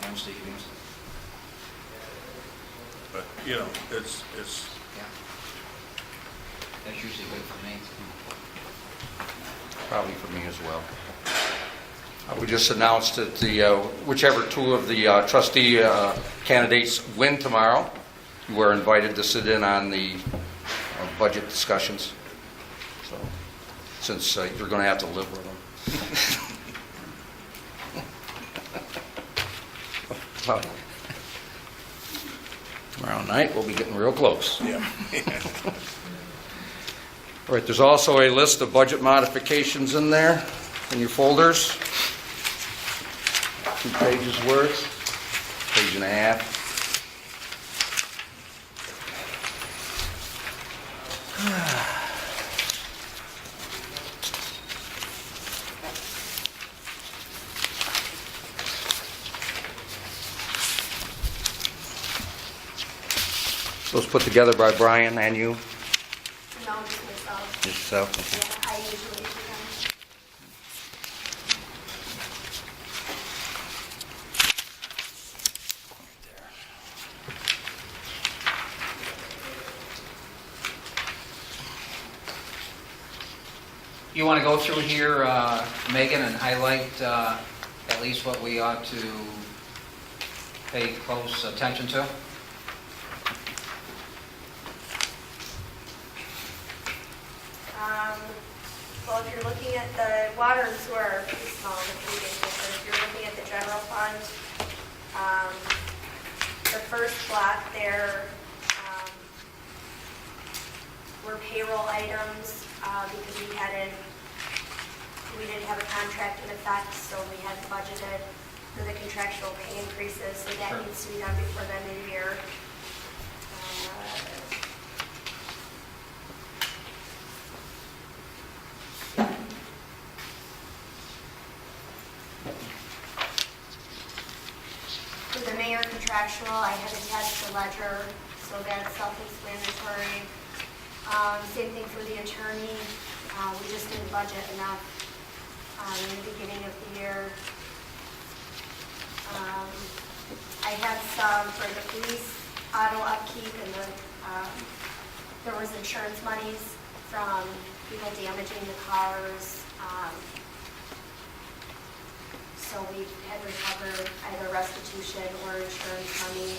Wednesday evenings. But, you know, it's, Yeah. That's usually good for me. Probably for me as well. We just announced that whichever two of the trustee candidates win tomorrow, you are invited to sit in on the budget discussions. So, since you're going to have to live with them. Tomorrow night, we'll be getting real close. yeah. All right, there's also a list of budget modifications in there, in your folders. 2 pages worth, page and a half. Those put together by Brian and you, No, just myself. yourself? Yeah, I usually do them. You want to go through here, Megan, and highlight at least what we ought to pay close attention to? Well, if you're looking at the water and sewer, are pretty small, the 3 days, but if you're looking at the general around. The first block there were payroll items because we didn't have a contract in effect, so we had budgeted for the contractual pay increases, so that Sure. needs to be done before the end of the year. For the mayor contractual, I had attached the ledger, so that's self-explanatory. Same thing for the attorney. We just didn't budget enough in the beginning of the year. I had some for the police auto upkeep, and there was insurance monies from people damaging the cars. So we had recovered either restitution or insurance money.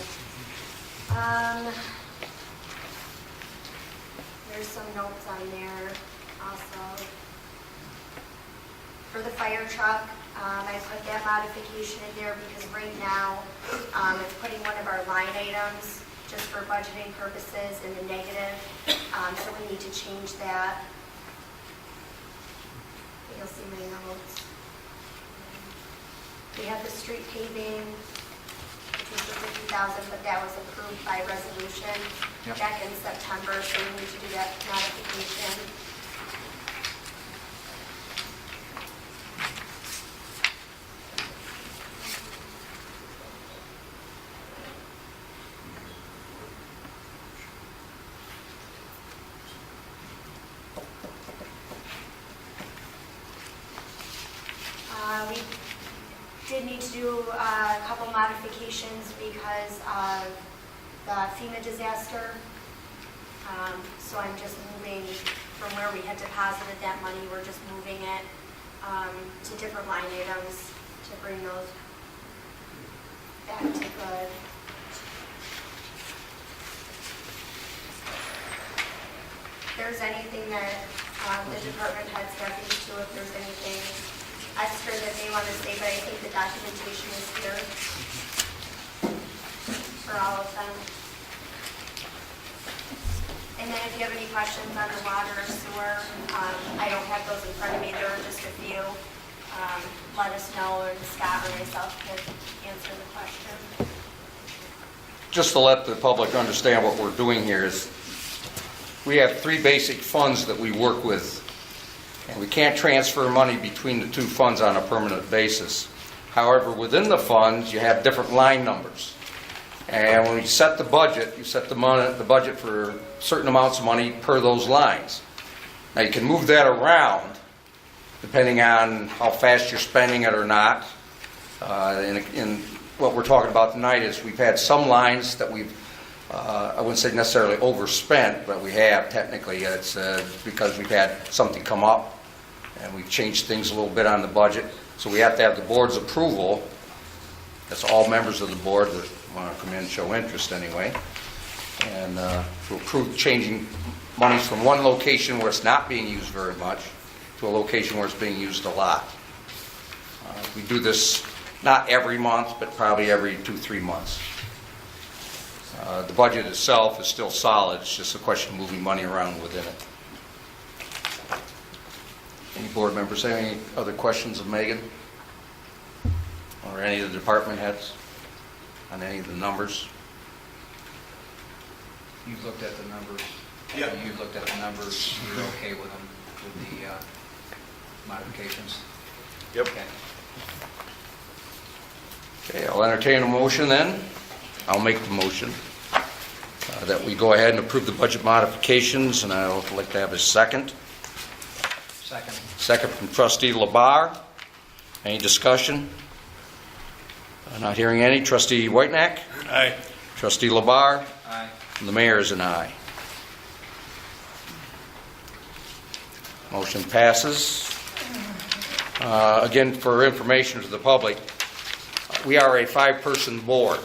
There's some notes on there also. For the fire truck, I put that modification in there because right now, it's putting one of our line items just for budgeting purposes in the negative. So we need to change that. You'll see my notes. We have the street paving, which was the $50,000, but that was approved by resolution Yep. back in September, so we need to do that modification. We did need to do a couple modifications because of the FEMA disaster. So I'm just moving from where we had deposited that money, we're just moving it to different line items to bring those back to good. If there's anything that the department heads have these to, if there's anything extra that they want to say, but I think the documentation is here for all of them. And then if you have any questions on the water or sewer, I don't have those in front of me, there are just a few. Let us know, or Scott or myself could answer the question. Just to let the public understand what we're doing here is, we have three basic funds that we work with, and we can't transfer money between the two funds on a permanent basis. However, within the funds, you have different line numbers. And when you set the budget, you set the budget for certain amounts of money per those lines. Now, you can move that around depending on how fast you're spending it or not. In what we're talking about tonight is we've had some lines that we've, I wouldn't say necessarily overspent, but we have technically. It's because we've had something come up and we've changed things a little bit on the budget. So we have to have the board's approval. That's all members of the board that want to come in and show interest anyway. And to approve changing monies from one location where it's not being used very much to a location where it's being used a lot. We do this not every month, but probably every 2-3 months. The budget itself is still solid. It's just a question of moving money around within it. Any board members have any other questions of Megan? Or any of the department heads on any of the numbers? You've looked at the numbers. Yeah. You've looked at the numbers, you're okay with them, with the modifications? Yep. Okay. Okay, I'll entertain a motion then. I'll make the motion that we go ahead and approve the budget modifications, and I'll like to have a second. Second. Second from trustee Labar. Any discussion? Not hearing any. Trustee Whitenack? Aye. Trustee Labar? Aye. And the mayor is an aye. Motion passes. Again, for information to the public, we are a 5-person board.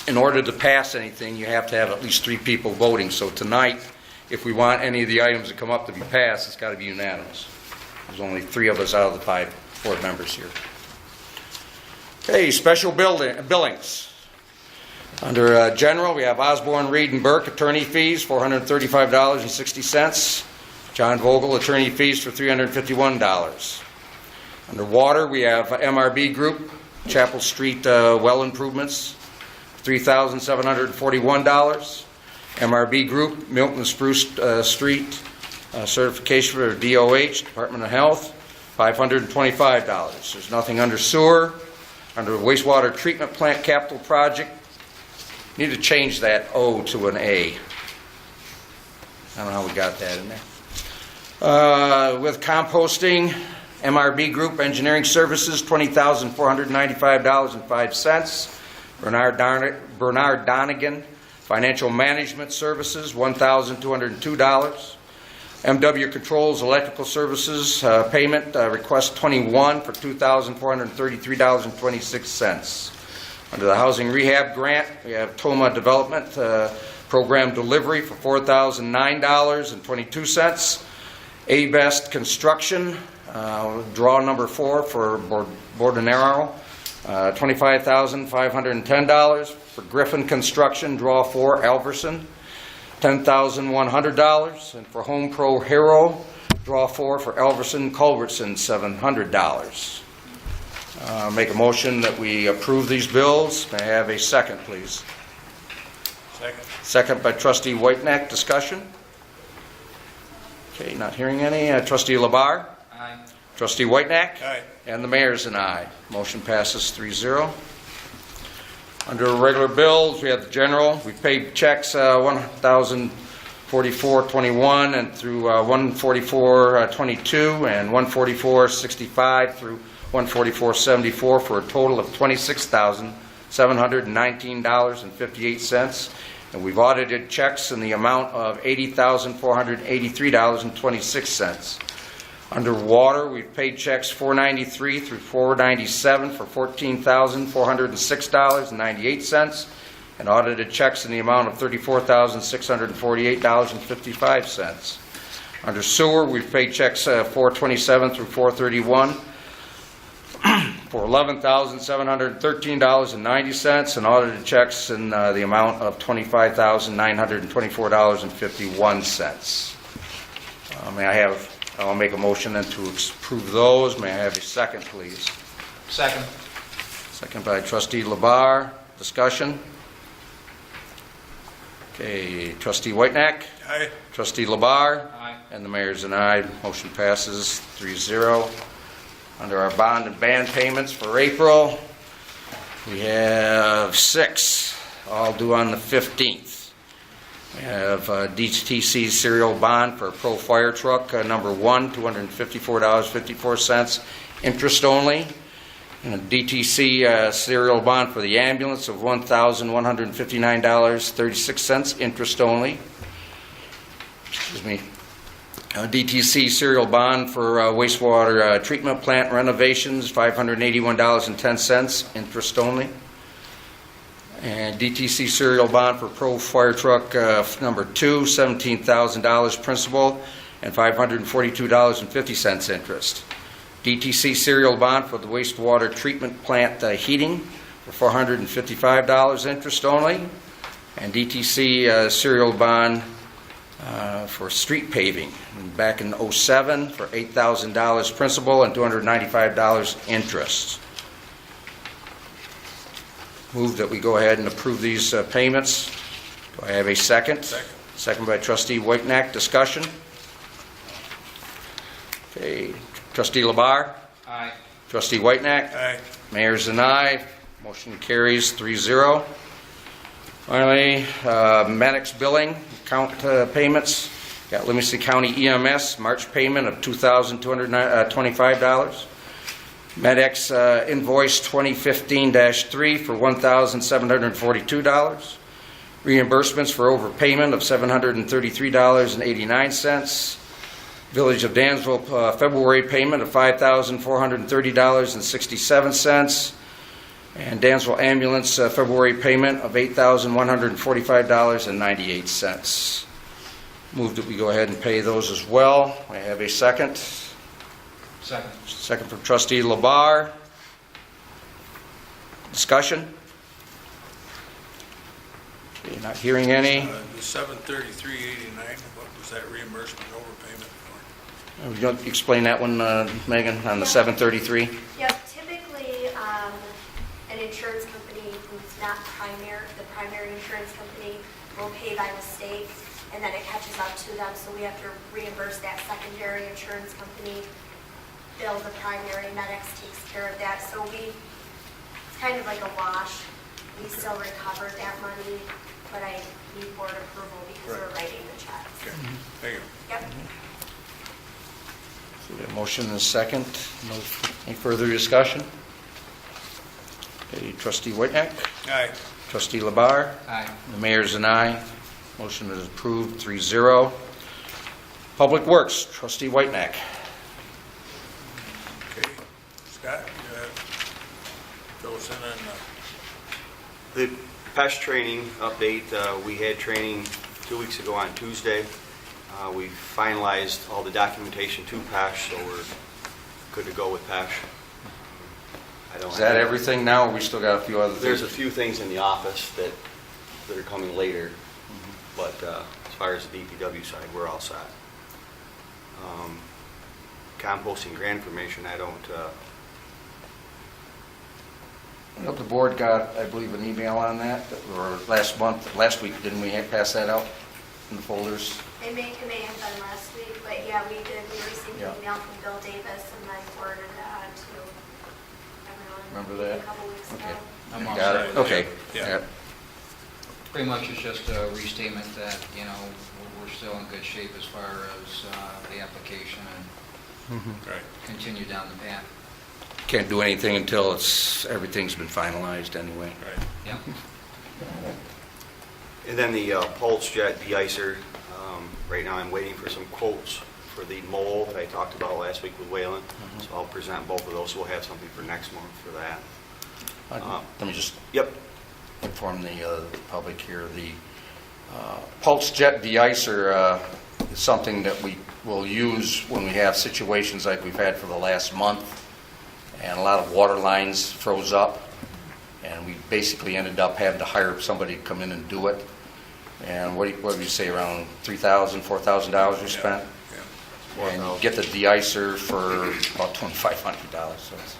In order to pass anything, you have to have at least 3 people voting. So tonight, if we want any of the items to come up to be passed, it's got to be unanimous. There's only 3 of us out of the 5 board members here. Okay, special billings. Under general, we have Osborne, Reed, and Burke, attorney fees, $435.60. John Vogel, attorney fees for $351. Under water, we have MRB Group, Chapel Street well improvements, $3,741. MRB Group, Milton Spruce Street certification for DOH, Department of Health, $525. There's nothing under sewer. Under wastewater treatment plant capital project, need to change that O to an A. I don't know how we got that in there. With composting, MRB Group Engineering Services, $20,495.05. Bernard Donegan Financial Management Services, $1,202. MW Controls Electrical Services payment request 21 for $2,433.26. Under the Housing Rehab Grant, we have Toma Development Program Delivery for $4,009.22. A-Best Construction, draw number 4 for Bordenero, $25,510. For Griffin Construction, draw 4, Alverson, $10,100. And for Home Pro Hero, draw 4 for Alverson Culbertson, $700. Make a motion that we approve these bills. May I have a second, please? Second. Second by Trustee Whitenack. Discussion? Okay, not hearing any. Trustee Labar? Aye. Trustee Whitenack? Aye. And the mayor's an aye. Motion passes 3-0. Under regular bills, we have the general. We paid checks $1,044.21 and through $144.22 and $144.65 through $144.74 for a total of $26,719.58. And we've audited checks in the amount of $80,483.26. Under water, we've paid checks $493 through $497 for $14,406.98, and audited checks in the amount of $34,648.55. Under sewer, we've paid checks $427 through $431 for $11,713.90, and audited checks in the amount of $25,924.51. I'll make a motion then to approve those. May I have a second, please? Second. Second by Trustee Labar. Discussion? Okay, Trustee Whitenack? Aye. Trustee Labar? Aye. And the mayor's an aye. Motion passes 3-0. Under our bond and band payments for April, we have 6, all due on the 15th. We have DTC serial bond for a Pro Fire Truck, number 1, $254.54, interest only. And a DTC serial bond for the ambulance of $1,159.36, interest only. Excuse me. DTC serial bond for wastewater treatment plant renovations, $581.10, interest only. And DTC serial bond for Pro Fire Truck number 2, $17,000 principal and $542.50 interest. DTC serial bond for the wastewater treatment plant heating for $455 interest only. And DTC serial bond for street paving back in '07 for $8,000 principal and $295 interest. Move that we go ahead and approve these payments. Do I have a second? Second. Second by Trustee Whitenack. Discussion? Okay. Trustee Labar? Aye. Trustee Whitenack? Aye. Mayor's an aye. Motion carries 3-0. Finally, Maddox billing, account payments. Got Livingston County EMS, March payment of $2,225. Medex invoice 2015-3 for $1,742. Reimbursements for overpayment of $733.89. Village of Dansville February payment of $5,430.67. And Dansville Ambulance February payment of $8,145.98. Move that we go ahead and pay those as well. I have a second. Second. Second from Trustee Labar. Discussion? Okay, not hearing any. The 733.89, what was that reimbursement overpayment for? You want to explain that one, Megan, on the 733? Yep, typically, an insurance company who's not the primary insurance company will pay by mistake, and then it catches up to them, so we have to reimburse that secondary insurance company, bill the primary, Medex takes care of that, so it's kind of like a wash. We still recovered that money, but I need board approval because we're writing the checks. Okay, thank you. Yep. So we have a motion and a second. Any further discussion? Okay, Trustee Whitnack? Aye. Trustee Labar? Aye. The mayor's an aye. Motion is approved, 3-0. Public Works, Trustee Whitnack. Okay, Scott, fill us in on The PESH training update, we had training 2 weeks ago on Tuesday. We finalized all the documentation to PESH, so we're good to go with PESH. Is that everything now, or we still got a few other things? There's a few things in the office that are coming later, but as far as the DPW side, we're all set. Composting grant information, I don't... Well, the board got, I believe, an email on that, or last week, didn't we pass that out in the folders? It may have been last week, but yeah, we received Yeah. an email from Bill Davis and I forwarded it on to everyone. Remember that? A couple weeks Okay. ago. I'm all Got set. it, okay. Yeah. Pretty much it's just a restatement that, we're still in good shape as far as the application and right. continue down the path. Can't do anything until everything's been finalized anyway. Right. Yeah. And then the Pulse Jet de-icer, right now I'm waiting for some quotes for the mole that I talked about last week with Wayland. So I'll present both of those, we'll have something for next month for that. Let me just Yep, inform the public here. The Pulse Jet de-icer is something that we will use when we have situations like we've had for the last month, and a lot of water lines froze up, and we basically ended up having to hire somebody to come in and do it. And what do you say, around $3,000, $4,000 we spent? Yeah. And you get the de-icer for about $2,500.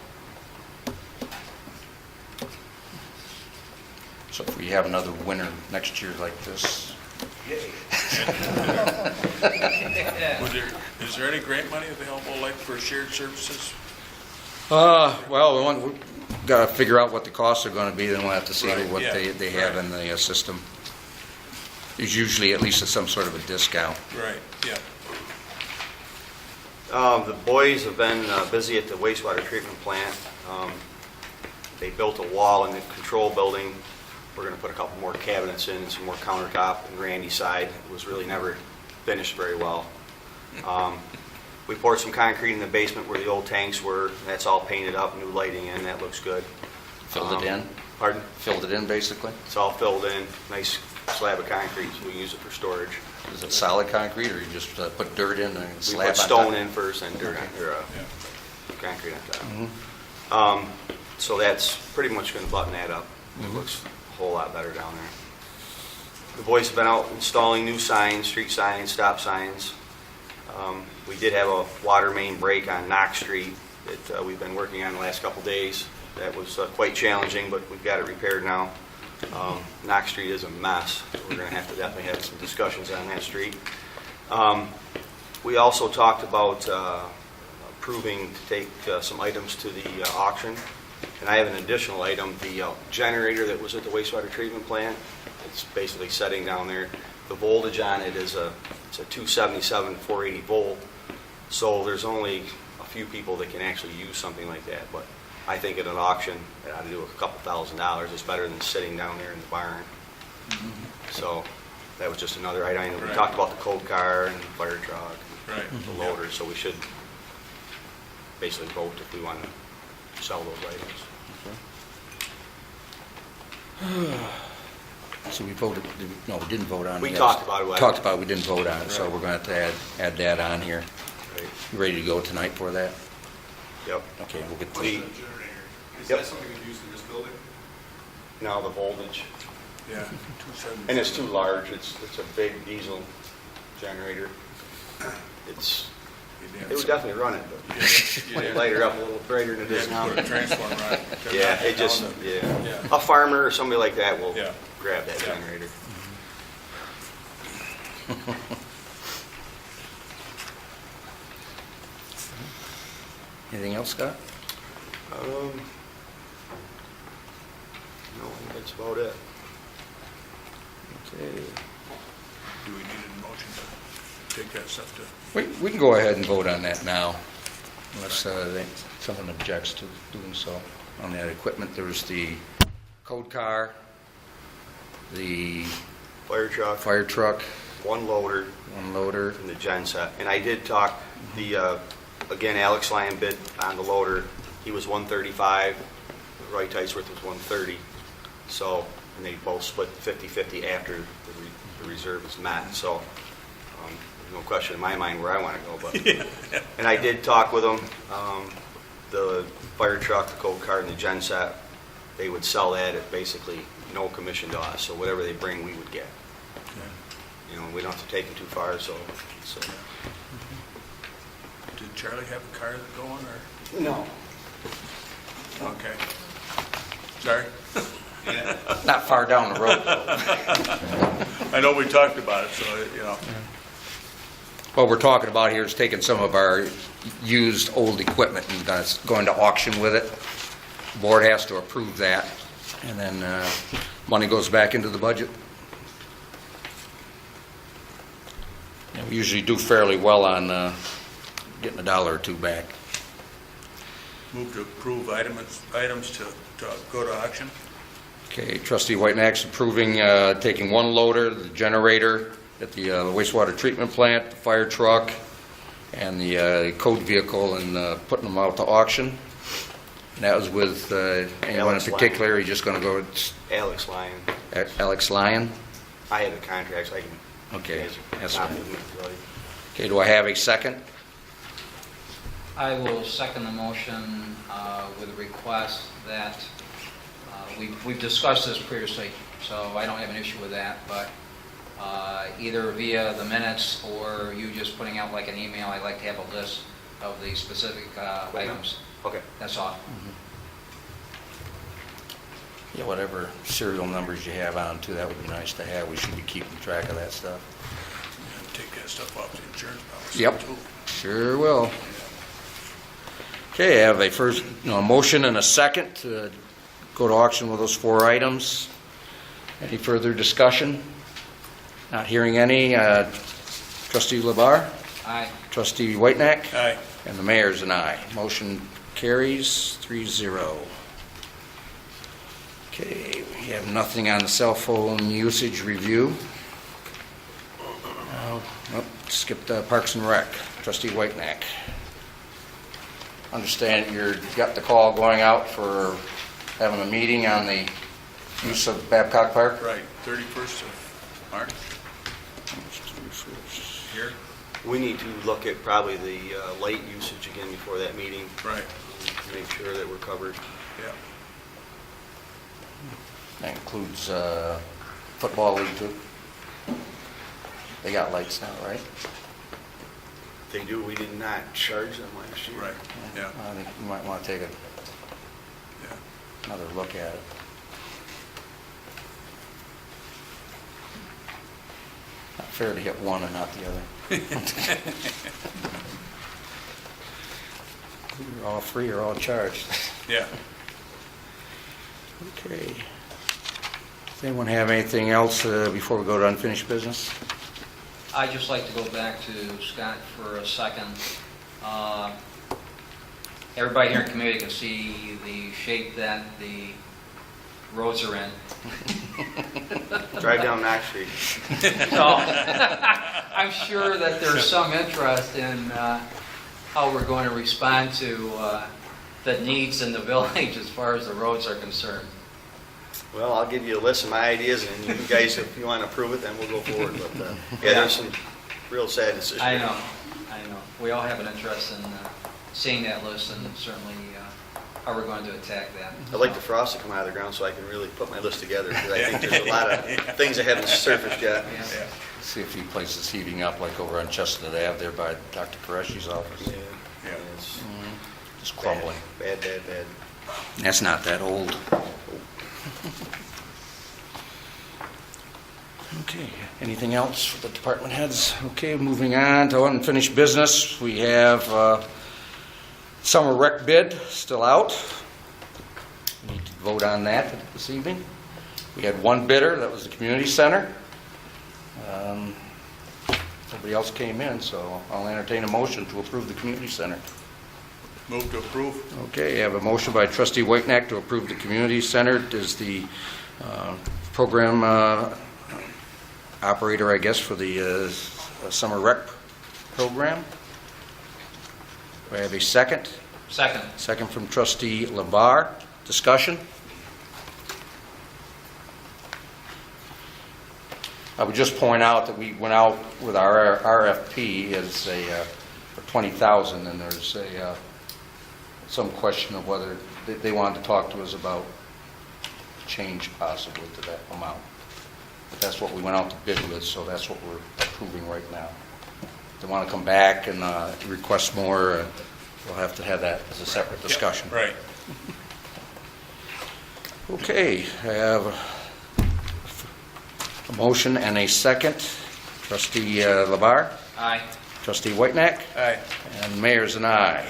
So if we have another winter next year like this. Is there any grant money available, like for shared services? Well, we got to figure out what the costs are going to be, then we'll have to see Right, what yeah, they have right. in the system. There's usually at least some sort of a discount. Right, yeah. the boys have been busy at the wastewater treatment plant. They built a wall in the control building. We're going to put a couple more cabinets in and some more countertop in Randy's side. It was really never finished very well. We poured some concrete in the basement where the old tanks were. That's all painted up, new lighting in, that looks good. Filled it in? Pardon? Filled it in, basically? It's all filled in, nice slab of concrete, so we can use it for storage. Is it solid concrete, or you just put dirt in and We slab on put top? stone in first and dirt on, or concrete on top. So that's pretty much going to button that up. It looks a whole lot better down there. The boys have been out installing new signs, street signs, stop signs. We did have a water main break on Knox Street that we've been working on the last couple days. That was quite challenging, but we've got it repaired now. Knox Street is a mess. So we're going to have to definitely have some discussions on that street. We also talked about approving to take some items to the auction. And I have an additional item, the generator that was at the wastewater treatment plant. It's basically setting down there. The voltage on it is it's a 277 480 volt. So there's only a few people that can actually use something like that. But I think at an auction, it ought to do a couple $1,000s. It's better than sitting down there in the barn. So that was just another item. We Right. talked about the code car and the fire truck, Right. and the loader. So we should basically vote if we want to sell those items. So we voted, no, we didn't vote on it. We Yes. talked about it. Talked about it, we didn't vote on it, so Right. we're going to have to add that on here. Right. You ready to go tonight for that? Yep. Okay, we'll get The- Question on generator. Is Yep. that something we use in this building? now the voltage. Yeah, 270. And it's too large, it's a big diesel generator. It would definitely run it, but might light her up a little brighter than it is now. Put a transformer on it. Yeah, it just, Yeah. yeah. A farmer or somebody like that will Yeah. grab that Yeah. generator. Anything else, Scott? No, that's about it. Okay. Do we need a motion to take that stuff to? We can go ahead and vote on that now, unless someone objects to doing so. On that equipment, there's the code car, the Fire truck, fire truck, one loader, one loader. and the gen set. And I did talk, again, Alex Lyon bid on the loader. He was 135, Roy Tysworth was 130. So, and they both split 50-50 after the reserve is met. So, there's no question in my mind where I want to go. But and I did talk with them. The fire truck, the code car, and the gen set, they would sell that at basically no commission to us. So whatever they bring, we would get. You know, we don't have to take them too far. So. Did Charlie have a car that going, or? No. Okay. Sorry? Not far down the road, though. I know we talked about it, so, you know. What we're talking about here is taking some of our used old equipment and going to auction with it. The board has to approve that, and then money goes back into the budget. And we usually do fairly well on getting $1 or $2 back. Move to approve items to go to auction. Okay, trustee Whitenack's approving taking one loader, the generator at the wastewater treatment plant, the fire truck, and the code vehicle, and putting them out to auction. And that was with anyone in Alex particular? You're just going to go with Alex Lyon. Alex Lyon? I have a contract, so I can. Okay, that's Not fine. with me, really. Okay, do I have a second? I will second the motion with a request that, we've discussed this previously, so I don't have an issue with that, but either via the minutes or you just putting out like an email, I'd like to have a list of the specific items. Okay. That's all. Yeah, whatever serial numbers you have on too, that would be nice to have. We should be keeping track of that stuff. And take that stuff off the insurance policy. Yep, too. sure will. Okay, I have a motion and a second to go to auction with those 4 items. Any further discussion? Not hearing any. Trustee LeBar? Aye. Trustee Whitenack? Aye. And the mayor's an aye. Motion carries 3-0. Okay, we have nothing on the cell phone usage review. Skipped Parks and Rec. Trustee Whitenack. Understand you've got the call going out for having a meeting on the use of Babcock Park? Right, 31st of March, here. We need to look at probably the light usage again before that meeting. Right, To make sure that we're covered. yeah. That includes football league too. They got lights now, right? They do, we did not charge them last year. Right, yeah, I think you might want to take yeah. another look at it. Not fair to hit one and not the other. You're all free or all charged. Yeah. Okay. Does anyone have anything else before we go to unfinished business? I'd just like to go back to Scott for a second. Everybody here in committee can see the shape that the roads are in. Drive down Knox Street. So, I'm sure that there's some interest in how we're going to respond to the needs in the village as far as the roads are concerned. Well, I'll give you a list of my ideas, and you guys, if you want to approve it, then we'll go forward. But yeah, there's some real sadness this year. I know. We all have an interest in seeing that list, and certainly how we're going to attack that. I'd like the frost to come out of the ground so I can really put my list together, because I think there's a lot of things that haven't surfaced yet. Yeah. See a few places heating up, like over on Chestnut Ave there by Dr. Qureshi's office. Yeah. It's Just crumbling. bad, bad, bad. That's not that old. Okay, anything else for the department heads? Okay, moving on to unfinished business. We have summer rec bid still out. We need to vote on that this evening. We had one bidder, that was the community center. Nobody else came in, so I'll entertain a motion to approve the community center. Move to approve. Okay, I have a motion by trustee Whitenack to approve the community center as the program operator, I guess, for the summer rec program. Do I have a second? Second. Second from trustee Labar. Discussion? I would just point out that we went out with our RFP as for 20,000, and there's some question of whether they wanted to talk to us about change possibly to that amount. But that's what we went out to bid with, so that's what we're approving right now. If they want to come back and request more, we'll have to have that as a separate discussion. Right. Okay, I have a motion and a second. Trustee Labar, Aye. trustee Whitenack, Aye. and mayor's an aye.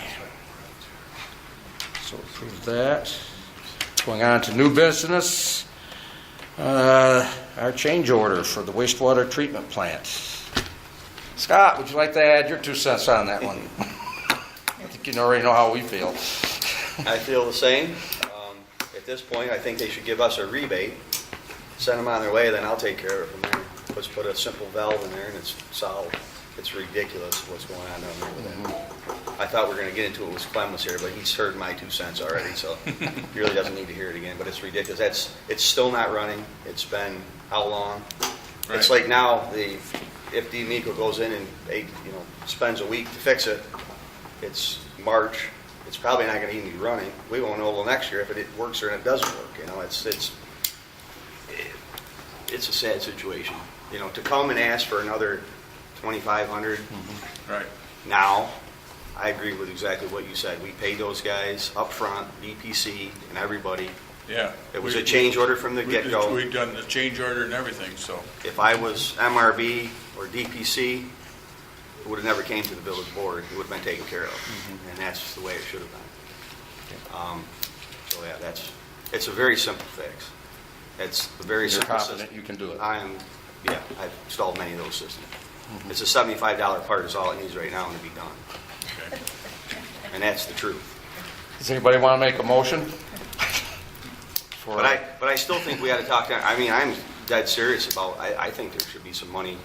So approve that. Going on to new business, our change order for the wastewater treatment plant. Scott, would you like to add your 2 cents on that one? I think you already know how we feel. I feel the same. At this point, I think they should give us a rebate, send them on their way, then I'll take care of it from there. Let's put a simple valve in there and it's solved. It's ridiculous what's going on down there with that. I thought we were going to get into it with Clem was here, but he's heard my 2 cents already, so he really doesn't need to hear it again. But it's ridiculous. It's still not running. It's been how long? It's Right. like now, if D'Amico goes in and spends a week to fix it, it's March. It's probably not going to even be running. We won't know till next year if it works or it doesn't work. It's a sad situation. To come and ask for another $2,500 Right. now, I agree with exactly what you said. We paid those guys up front, DPC and everybody. Yeah. It was a change order from the get-go. We've done the change order and everything, so. If I was MRB or DPC, it would have never came to the village board. It would have been taken care of. And that's the way it should have been. So yeah, it's a very simple fix. It's a very You're simple confident system. you can do it? I've installed many of those systems. It's a $75 part is all it needs right now and to be done. Okay. And that's the truth. Does anybody want to make a motion? But I still think we ought to talk, I'm dead serious about, I think there should be some money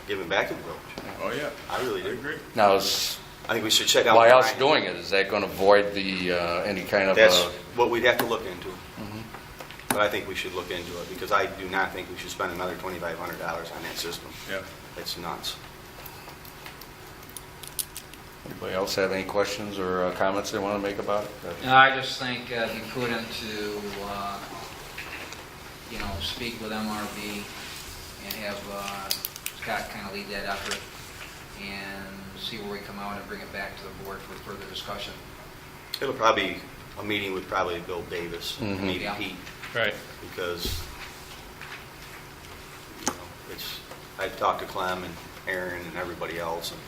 given back to the village. Oh, yeah. I really I do. agree. Now, I think we should sit down. by with us Ryan. doing it, is that going to void the, any kind of, That's what we'd have to look into. But I think we should look into it, because I do not think we should spend another $2,500 on that system. Yeah. It's nuts. anybody else have any questions or comments they want to make about it? No, I just think it'd be prudent to, speak with MRB and have Scott kind of lead that effort and see where we come out and bring it back to the board for further discussion. It'll probably be a meeting with probably Bill Davis, maybe Yeah. Pete, Right. because I've talked to Clem and Aaron and everybody else, and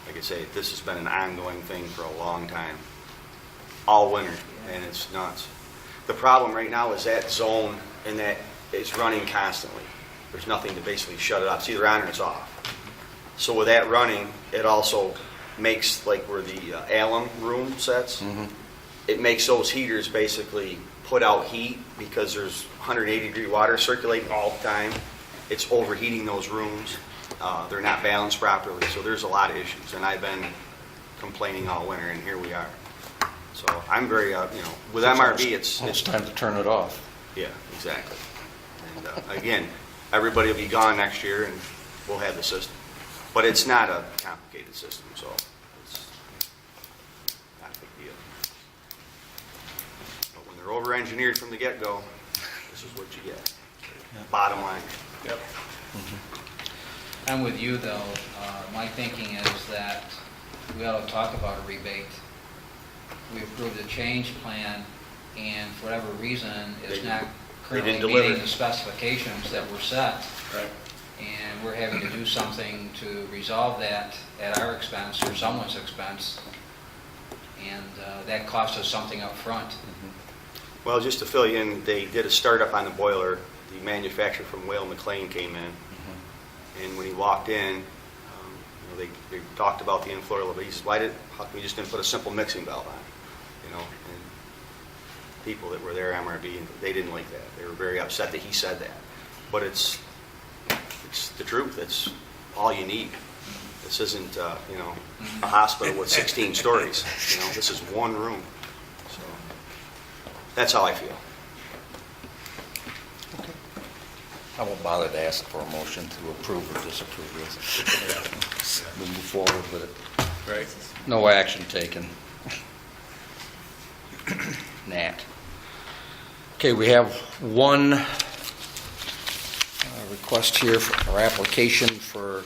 like I say, this has been an ongoing thing for a long time, all winter, and it's nuts. The problem right now is that zone and that it's running constantly. There's nothing to basically shut it off. It's either on or it's off. So with that running, it also makes, like where the alum room sets, it makes those heaters basically put out heat because there's 180-degree water circulating all the time. It's overheating those rooms. They're not balanced properly, so there's a lot of issues. And I've been complaining all winter, and here we are. So I'm very, with MRB, It's time to turn it off. yeah, exactly. And again, everybody will be gone next year, and we'll have the system. But it's not a complicated system, so it's not a big deal. engineered from the get-go, this is what you get. Bottom line. Yep. I'm with you, though. My thinking is that we ought to talk about a rebate. We approved a change plan, and for whatever reason, it's not currently didn't deliver. meeting the specifications that were set. Right. And we're having to do something to resolve that at our expense or someone's expense. And that costs us something up front. Well, just to fill you in, they did a startup on the boiler. The manufacturer from Whale McLean came in, and when he walked in, they talked about the in-floor level. He said, how come we just didn't put a simple mixing valve on it? And people that were there, MRB, they didn't like that. They were very upset that he said that. But it's the truth. It's all you need. This isn't, a hospital with 16 stories. This is one room. So that's how I feel. I won't bother to ask for a motion to approve or disapprove this. We'll move forward with it. Right. No action taken. Nat. Okay, we have one request here for our application for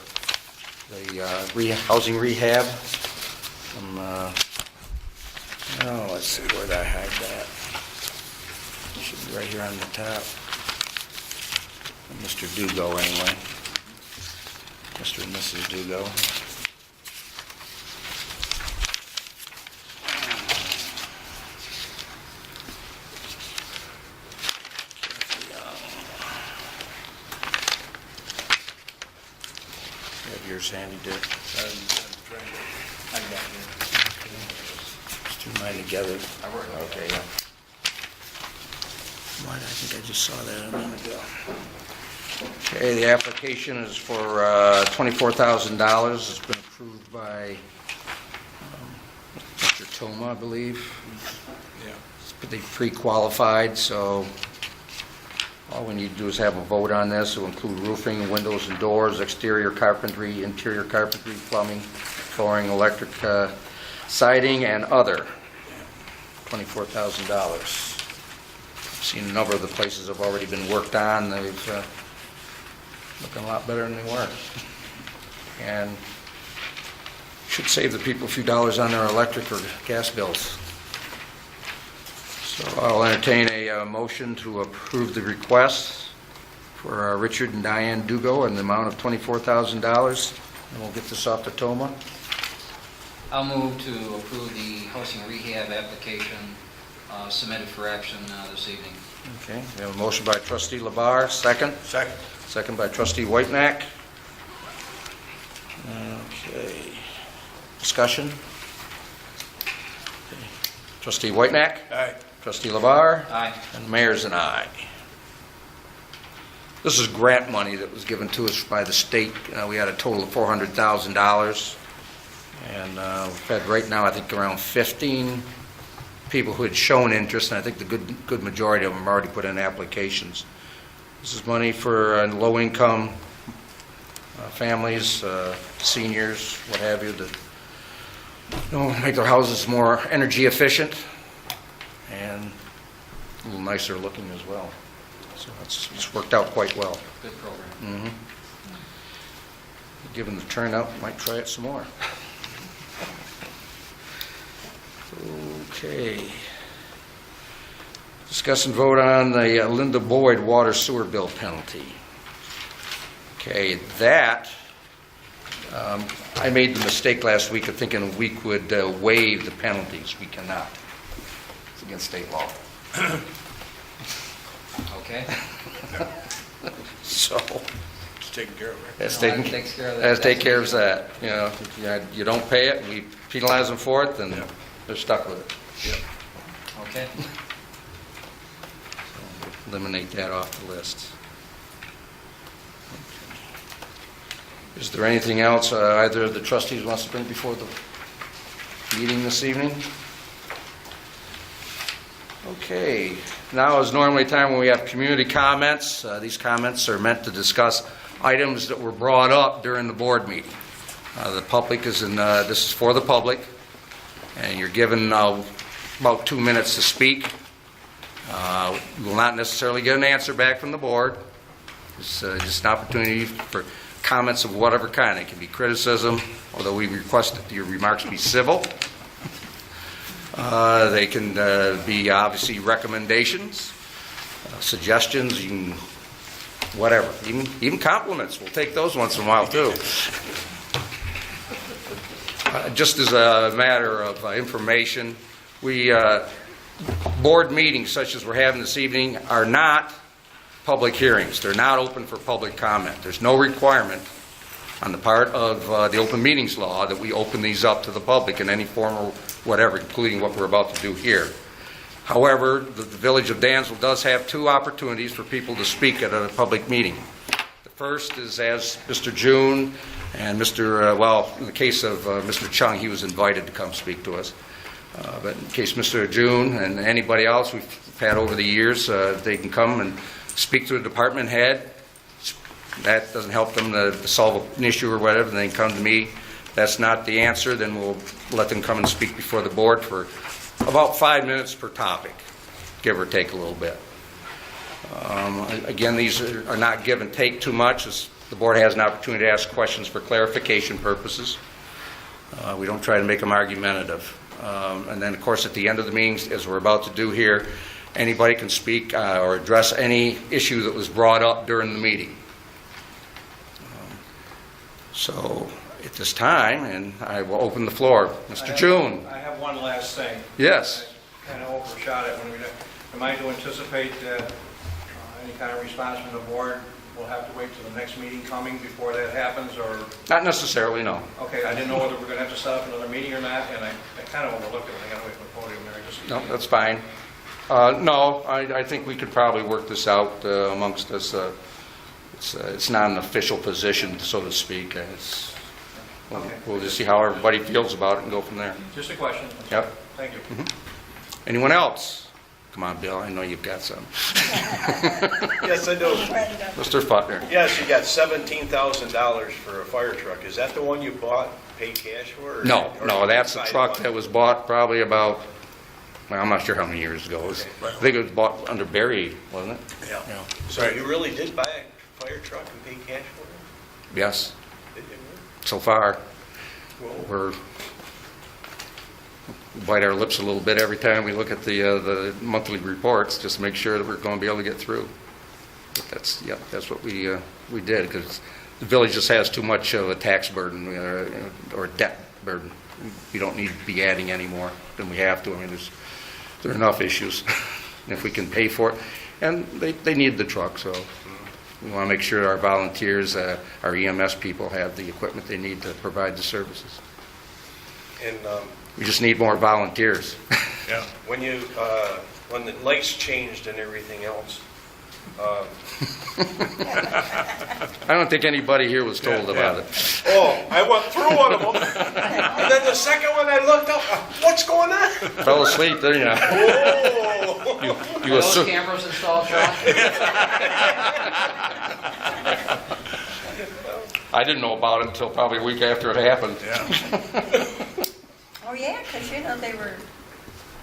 the housing rehab. Let's see, where did I hide that? Should be right here on the top. Mr. Dugo, anyway. Mr. and Mrs. Dugo. You have yours handy, Dick? I got it. Just do mine together. I work. Okay, yeah. Why, I think I just saw that a minute ago. Okay, the application is for $24,000. It's been approved by Mr. Toma, I believe. Yeah. But they pre-qualified, so all we need to do is have a vote on this. It will include roofing, windows and doors, exterior carpentry, interior carpentry, plumbing, flooring, electric, siding, and other. $24,000. I've seen a number of the places have already been worked on. They've looking a lot better than they were. And should save the people a few dollars on their electric or gas bills. So I'll entertain a motion to approve the request for Richard and Diane Dugo in the amount of $24,000. And we'll get this off to Toma. I'll move to approve the housing rehab application submitted for action this evening. Okay, we have a motion by trustee Labar, second. Second. Second by trustee Whitenack. Okay. Discussion? Okay. Trustee Whitenack? Aye. Trustee Labar? Aye. And the mayor's an aye. This is grant money that was given to us by the state. We had a total of $400,000. And we've had right now, I think, around 15 people who had shown interest, and I think the good majority of them already put in applications. This is money for low-income families, seniors, what have you, to make their houses more energy efficient and a little nicer looking as well. So it's worked out quite well. Good program. Given the turnout, might try it some more. Okay. Discuss and vote on the Linda Boyd water sewer bill penalty. Okay, that, I made the mistake last week of thinking we could waive the penalties. We cannot. It's against state law. Okay. So, it's taken care of, right? That's No, taken, that takes care of that. that's take care of that. You know, you don't pay it, we penalize them for it, then Yeah. they're stuck with it. Yep. Okay. Eliminate that off the list. Is there anything else either of the trustees wants to bring before the meeting this evening? Okay. Now is normally a time when we have community comments. These comments are meant to discuss items that were brought up during the board meeting. The public is in, this is for the public, and you're given about 2 minutes to speak. We will not necessarily get an answer back from the board. It's just an opportunity for comments of whatever kind. It can be criticism, although we request that your remarks be civil. They can be obviously recommendations, suggestions, you can, whatever. Even compliments. We'll take those once in a while too. Just as a matter of information, board meetings such as we're having this evening are not public hearings. They're not open for public comment. There's no requirement on the part of the open meetings law that we open these up to the public in any form or whatever, including what we're about to do here. However, the Village of Dansville does have two opportunities for people to speak at a public meeting. The first is as Mr. June and in the case of Mr. Chung, he was invited to come speak to us. But in case Mr. June and anybody else we've had over the years, they can come and speak to a department head. That doesn't help them to solve an issue or whatever, then they can come to me. That's not the answer, then we'll let them come and speak before the board for about 5 minutes per topic, give or take a little bit. Again, these are not give and take too much, as the board has an opportunity to ask questions for clarification purposes. We don't try to make them argumentative. And then, of course, at the end of the meetings, as we're about to do here, anybody can speak or address any issue that was brought up during the meeting. So, at this time, and I will open the floor. Mr. June. I have one last thing. Yes. I kind of overshot it when we, am I to anticipate any kind of response from the board? We'll have to wait till the next meeting coming before that happens, or? Not necessarily, no. Okay, I didn't know whether we're going to have to set up another meeting or not, and I kind of overlooked it when I got away from the podium there. No, that's fine. No, I think we could probably work this out amongst us. It's not an official position, so to speak. We'll just see how everybody feels about it and go from there. Just a question. Yep. Thank you. Anyone else? Come on, Bill, I know you've got some. Yes, I do. Mr. Putner. Yes, you got $17,000 for a fire truck. Is that the one you bought, paid cash for? Or No, or no, that's a side truck one? that was bought probably about, well, I'm not sure how many years ago. I think it was bought under Barry, wasn't it? Yeah. So you really did buy a fire truck and pay cash for it? Yes, Did you? so far. Well, We bite our lips a little bit every time we look at the monthly reports, just to make sure that we're going to be able to get through. But that's what we did, because the village just has too much of a tax burden or debt burden. We don't need to be adding any more than we have to. I mean, there are enough issues. If we can pay for it, and they need the truck, so we want to make sure our volunteers, our EMS people, have the equipment they need to provide the services. and We just need more volunteers. Yeah. when the lights changed and everything else, I don't think anybody here was told about it. I went through one of them, and then the second one I looked up, what's going on? Fell asleep, there you know. Oh! You Those assume. cameras installed, Sean? I didn't know about it until probably a week after it happened. Yeah. Oh, yeah, because, they were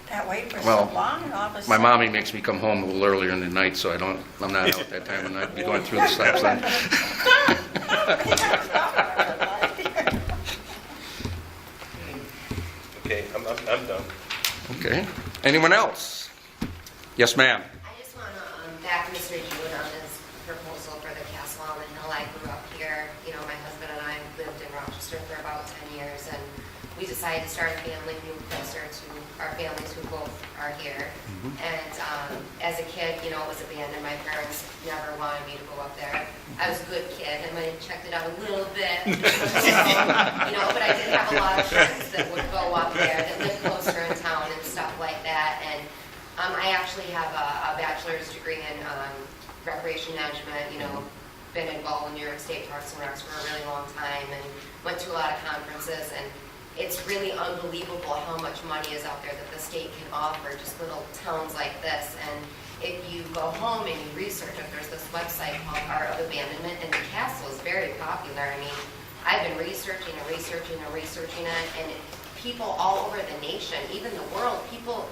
that way for Well, so long, and all of a My sudden... mommy makes me come home a little earlier in the night, so I'm not out at that time of night, be going through the stop sign. Okay, I'm done. Okay. Anyone else? Yes, ma'am. I just want to back Mr. June on his proposal for the castle on the hill. I grew up here. My husband and I lived in Rochester for about 10 years, and we decided to start a family, move closer to our families who both are here. And as a kid, it was abandoned. My parents never wanted me to go up there. I was a good kid. I might have checked it out a little bit, but I did have a lot of friends that would go up there that lived closer in town and stuff like that. And I actually have a bachelor's degree in recreation management, been involved in New York State Parks and Recs for a really long time and went to a lot of conferences, and it's really unbelievable how much money is out there that the state can offer just little towns like this. And if you go home and you research it, there's this website called Art of Abandonment, and the castle is very popular. I mean, I've been researching it, and people all over the nation, even the world, people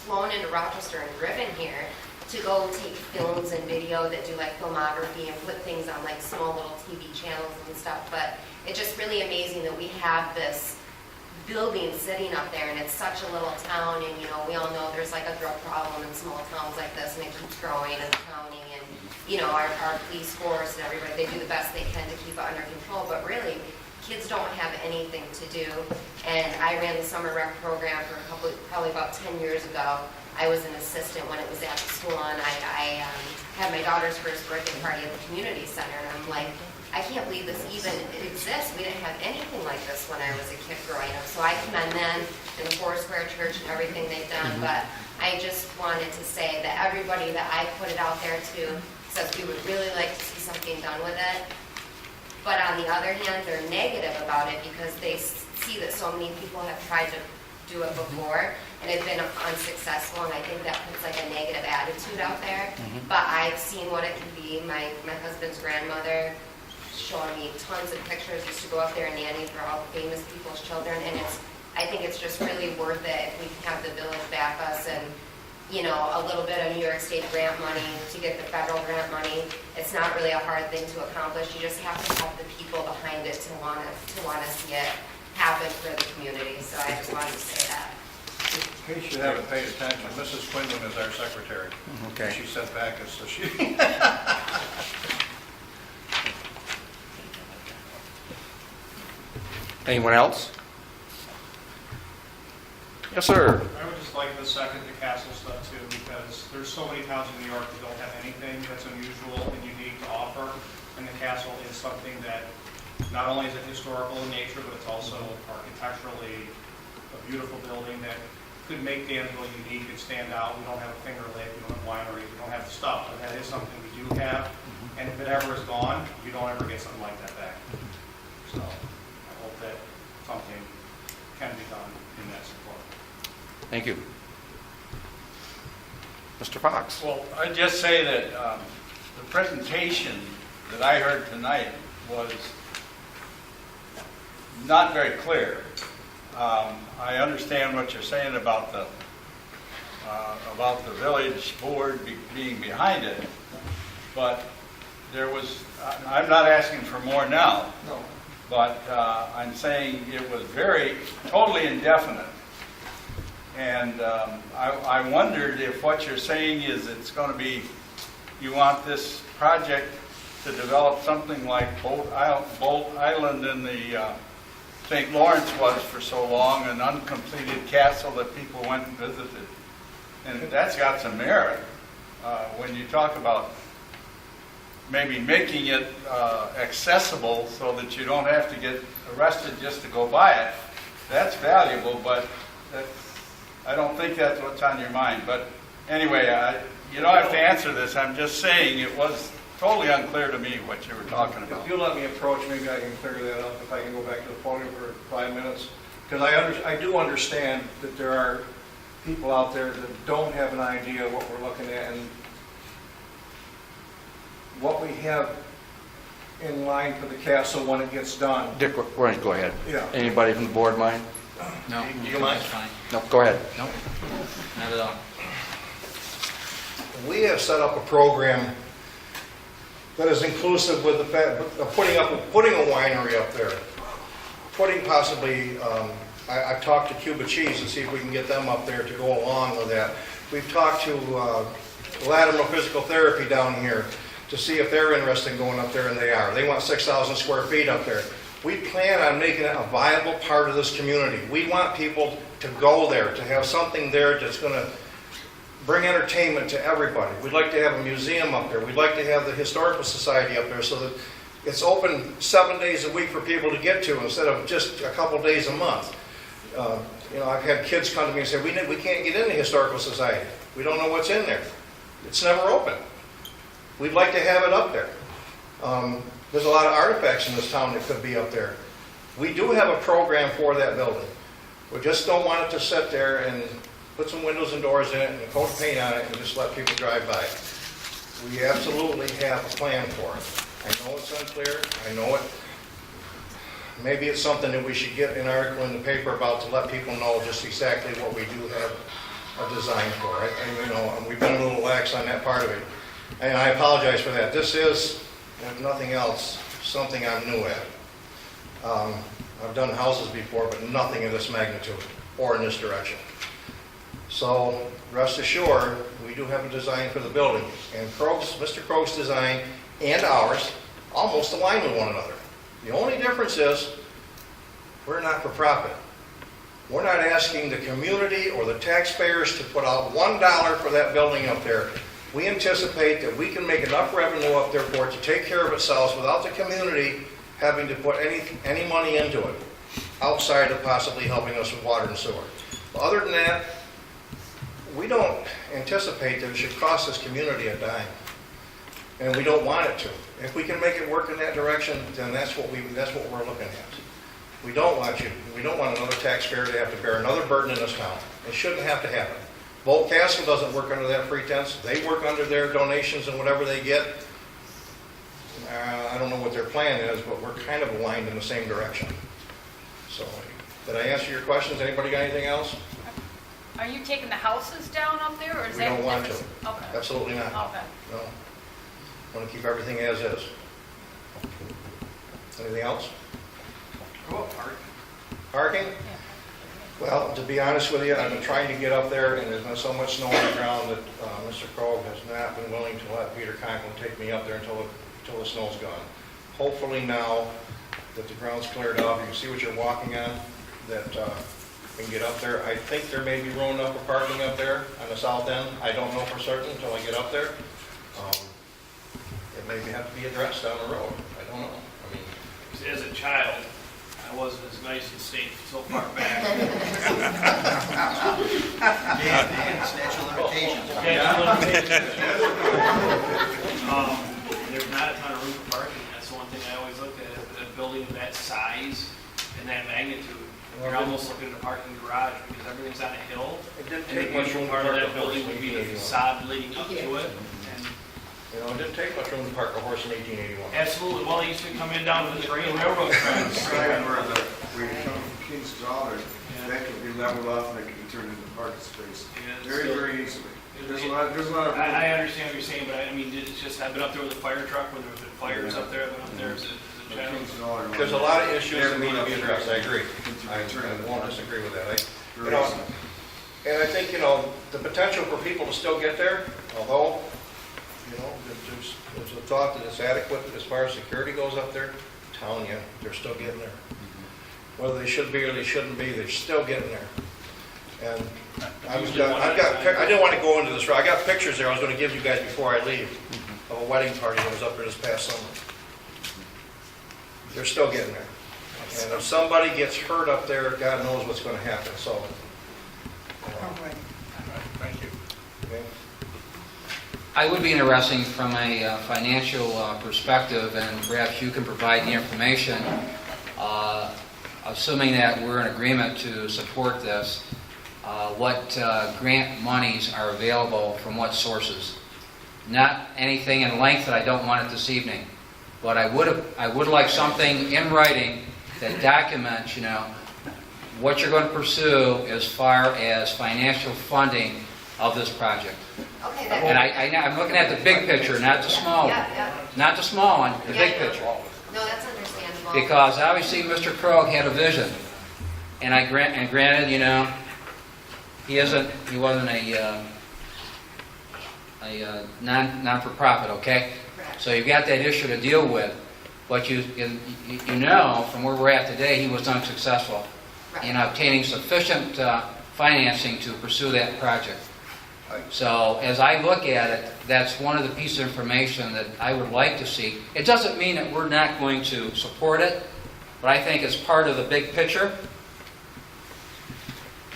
flown into Rochester and driven here to go take films and video that do like filmography and put things on like small little TV channels and stuff. But it's just really amazing that we have this building sitting up there, and it's such a little town, and you know, we all know there's like a drug problem in small towns like this, and it keeps growing in the county, and you know, our police force and everybody, they do the best they can to keep it under control, but really, kids don't have anything to do. And I ran the summer rec program for probably about 10 years ago. I was an assistant when it was at the school, and I had my daughter's first birthday party at the community center, and I'm like, I can't believe this even exists. We didn't have anything like this when I was a kid growing up. So I commend them and the Foursquare Church and everything they've done. But I just wanted to say that everybody that I put it out there to says we would really like to see something done with it. But on the other hand, they're negative about it because they see that so many people have tried to do it before and have been unsuccessful, and I think that puts like a negative attitude out there. But I've seen what it can be. My husband's grandmother showing me tons of pictures, used to go up there and nanny for all the famous people's children, and I think it's just really worth it if we have the village back us and, you know, a little bit of New York State grant money to get the federal grant money. It's not really a hard thing to accomplish. You just have to have the people behind it to want to see it happen for the community. So I just wanted to say that. In case you haven't paid attention, Mrs. Quinlan is our secretary. Okay. She sent back us, so she... Anyone else? Yes, sir. I would just like to second the castle stuff too, because there's so many towns in New York that don't have anything that's unusual and unique to offer, and the castle is something that not only is it historical in nature, but it's also architecturally a beautiful building that could make Danville unique and stand out. We don't have a Finger Lake, we don't have winery, we don't have the stuff, but that is something we do have, and if it ever is gone, you don't ever get something like that back. So I hope that something can be done in that support. Thank you. Mr. Fox? Well, I'd just say that the presentation that I heard tonight was not very clear. I understand what you're saying about the village board being behind it, but there was, I'm not asking for more now, No. but I'm saying it was totally indefinite. And I wondered if what you're saying is it's going to be, you want this project to develop something like Bolt Island in the St. Lawrence was for so long, an uncompleted castle that people went and visited. And that's got some merit. When you talk about maybe making it accessible so that you don't have to get arrested just to go by it, that's valuable, but I don't think that's what's on your mind. But anyway, you don't have to answer this. I'm just saying it was totally unclear to me what you were talking about. If you let me approach, maybe I can clear that up if I can go back to the podium for 5 minutes. Because I do understand that there are people out there that don't have an idea of what we're looking at and what we have in line for the castle when it gets done. Dick, why don't you go ahead? Yeah. Anybody from the board mind? No, Do you mind? that's fine. No, go ahead. Nope, not at all. We have set up a program that is inclusive with the fact of putting a winery up there, putting possibly. I've talked to Cuba Cheese to see if we can get them up there to go along with that. We've talked to Latimer Physical Therapy down here to see if they're interested in going up there, and they are. They want 6,000 square feet up there. We plan on making it a viable part of this community. We want people to go there, to have something there that's going to bring entertainment to everybody. We'd like to have a museum up there. We'd like to have the Historical Society up there so that it's open 7 days a week for people to get to instead of just a couple days a month. You know, I've had kids come to me and say, we can't get in the Historical Society. We don't know what's in there. It's never open. We'd like to have it up there. There's a lot of artifacts in this town that could be up there. We do have a program for that building. We just don't want it to sit there and put some windows and doors in it and a coat of paint on it and just let people drive by. We absolutely have a plan for it. I know it's unclear. I know it. Maybe it's something that we should get an article in the paper about to let people know just exactly what we do have a design for it, and, you know, we've been a little lax on that part of it. And I apologize for that. This is, if nothing else, something I'm new at. I've done houses before, but nothing of this magnitude or in this direction. So rest assured, we do have a design for the building. And Mr. Krog's design and ours almost align with one another. The only difference is we're not for profit. We're not asking the community or the taxpayers to put out $1 for that building up there. We anticipate that we can make enough revenue up there for it to take care of itself without the community having to put any money into it, outside of possibly helping us with water and sewer. But other than that, we don't anticipate that it should cost this community a dime. And we don't want it to. If we can make it work in that direction, then that's what we're looking at. We don't want another taxpayer to have to bear another burden in this town. It shouldn't have to happen. Bolt Castle doesn't work under that pretense. They work under their donations and whatever they get. I don't know what their plan is, but we're kind of aligned in the same direction. So, did I answer your questions? Anybody got anything else? Are you taking the houses down up there, or is We that? don't want to. Okay. Absolutely not. Okay. No. Want to keep everything as is. Anything else? Parking? Well, to be honest with you, I've been trying to get up there, and there's been so much snow on the ground that Mr. Krog has not been willing to let Peter Conklin take me up there until the snow's gone. Hopefully now that the ground's cleared up, you can see what you're walking on, that we can get up there. I think there may be room enough for parking up there on the south end. I don't know for certain until I get up there. It may have to be addressed down the road. I don't know. I mean, as a child, I wasn't as nice and safe so far back. Statute of limitations. There's not a ton of room for parking. That's the one thing I always look at. A building of that size and that magnitude, you're almost looking at a parking garage because everything's on a hill. It didn't And take the much room to part of park that a horse building in would be the 1881. facade leading up to it. And You know, it didn't take much room to park a horse in 1881. absolutely. Well, they used to come in down to the railroad tracks. Right where you come from King's Dollar, that can be leveled off and it can be turned into parking space. Very, very easily. There's a lot of room. I understand what you're saying, but I mean, it's just, I've been up there with a fire truck when there was fires up there. I've been up there as a child. King's Dollar. There's a lot of issues that need to be addressed. I agree. I won't disagree with that. You know, and I think, you know, the potential for people to still get there, although, you know, there's a thought that it's adequate as far as security goes up there. I'm telling you, they're still getting there. Whether they should be or they shouldn't be, they're still getting there. And I didn't want to go into this. I got pictures there I was going to give you guys before I leave of a wedding party that was up there this past summer. They're still getting there. And if somebody gets hurt up there, God knows what's going to happen. So, Thank you. okay. I would be interesting from a financial perspective, and perhaps you can provide the information, assuming that we're in agreement to support this, what grant monies are available from what sources. Not anything in length that I don't want it this evening, but I would like something in writing that documents, you know, what you're going to pursue as far as financial funding of this project. Okay, And I'm looking at the big picture, not the small one. Not the small one, the big picture. No, that's understandable. Because obviously Mr. Krog had a vision. And granted, you know, he wasn't a non-for-profit, okay? Correct. So you've got that issue to deal with. But you know, from where we're at today, he was unsuccessful in obtaining sufficient financing to pursue that project. So as I look at it, that's one of the pieces of information that I would like to see. It doesn't mean that we're not going to support it, but I think it's part of the big picture.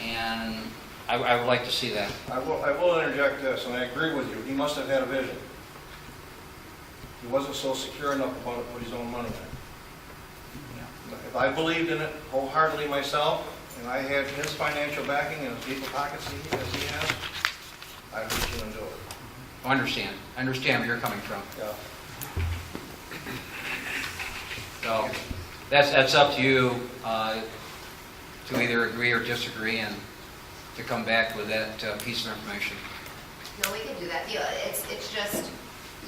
And I would like to see that. I will interject this, and I agree with you. He must have had a vision. He wasn't so secure enough about it to put his own money in it. If I believed in it wholeheartedly myself, and I had his financial backing and as deep a pockets as he has, I'd reach in and do it. I understand where you're coming from. Yeah. So that's up to you to either agree or disagree, and to come back with that piece of information. No, we can do that. It's just,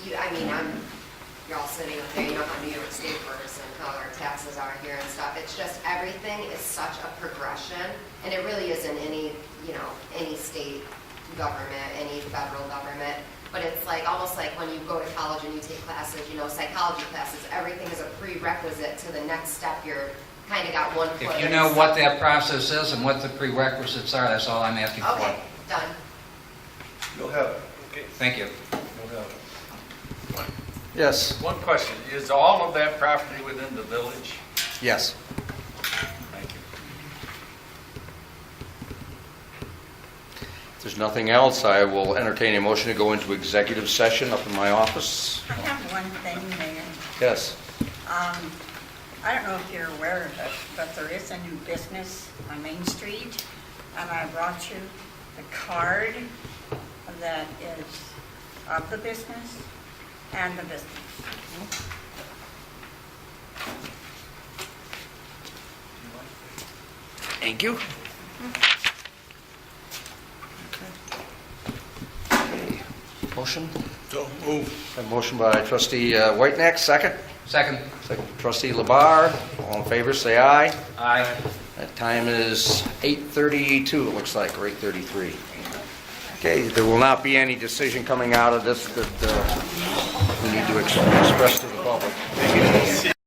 you're all sitting up there, you know how New York State works and how our taxes are here and stuff. It's just, everything is such a progression, and it really isn't any state government, any federal government. But it's like, almost like when you go to college and you take classes, psychology classes, everything is a prerequisite to the next step. You're kind of got one foot If you in know and what stuff. that process is and what the prerequisites are, that's all I'm asking for. Okay, done. You'll have it. Okay. Thank you. You'll have it. Yes. One question, is all of that property within the village? Yes. Thank you. If there's nothing else, I will entertain a motion to go into executive session up in my office. I have one thing, Mayor. Yes. I don't know if you're aware of it, but there is a new business on Main Street, and I brought you the card that is of the business and the business. Thank you. Motion? So move. A motion by trustee Whitenack, second. Second. Second trustee Labar. All in favor, say aye. Aye. That time is 8:32, it looks like, or 8:33. Okay, there will not be any decision coming out of this that we need to express to the public.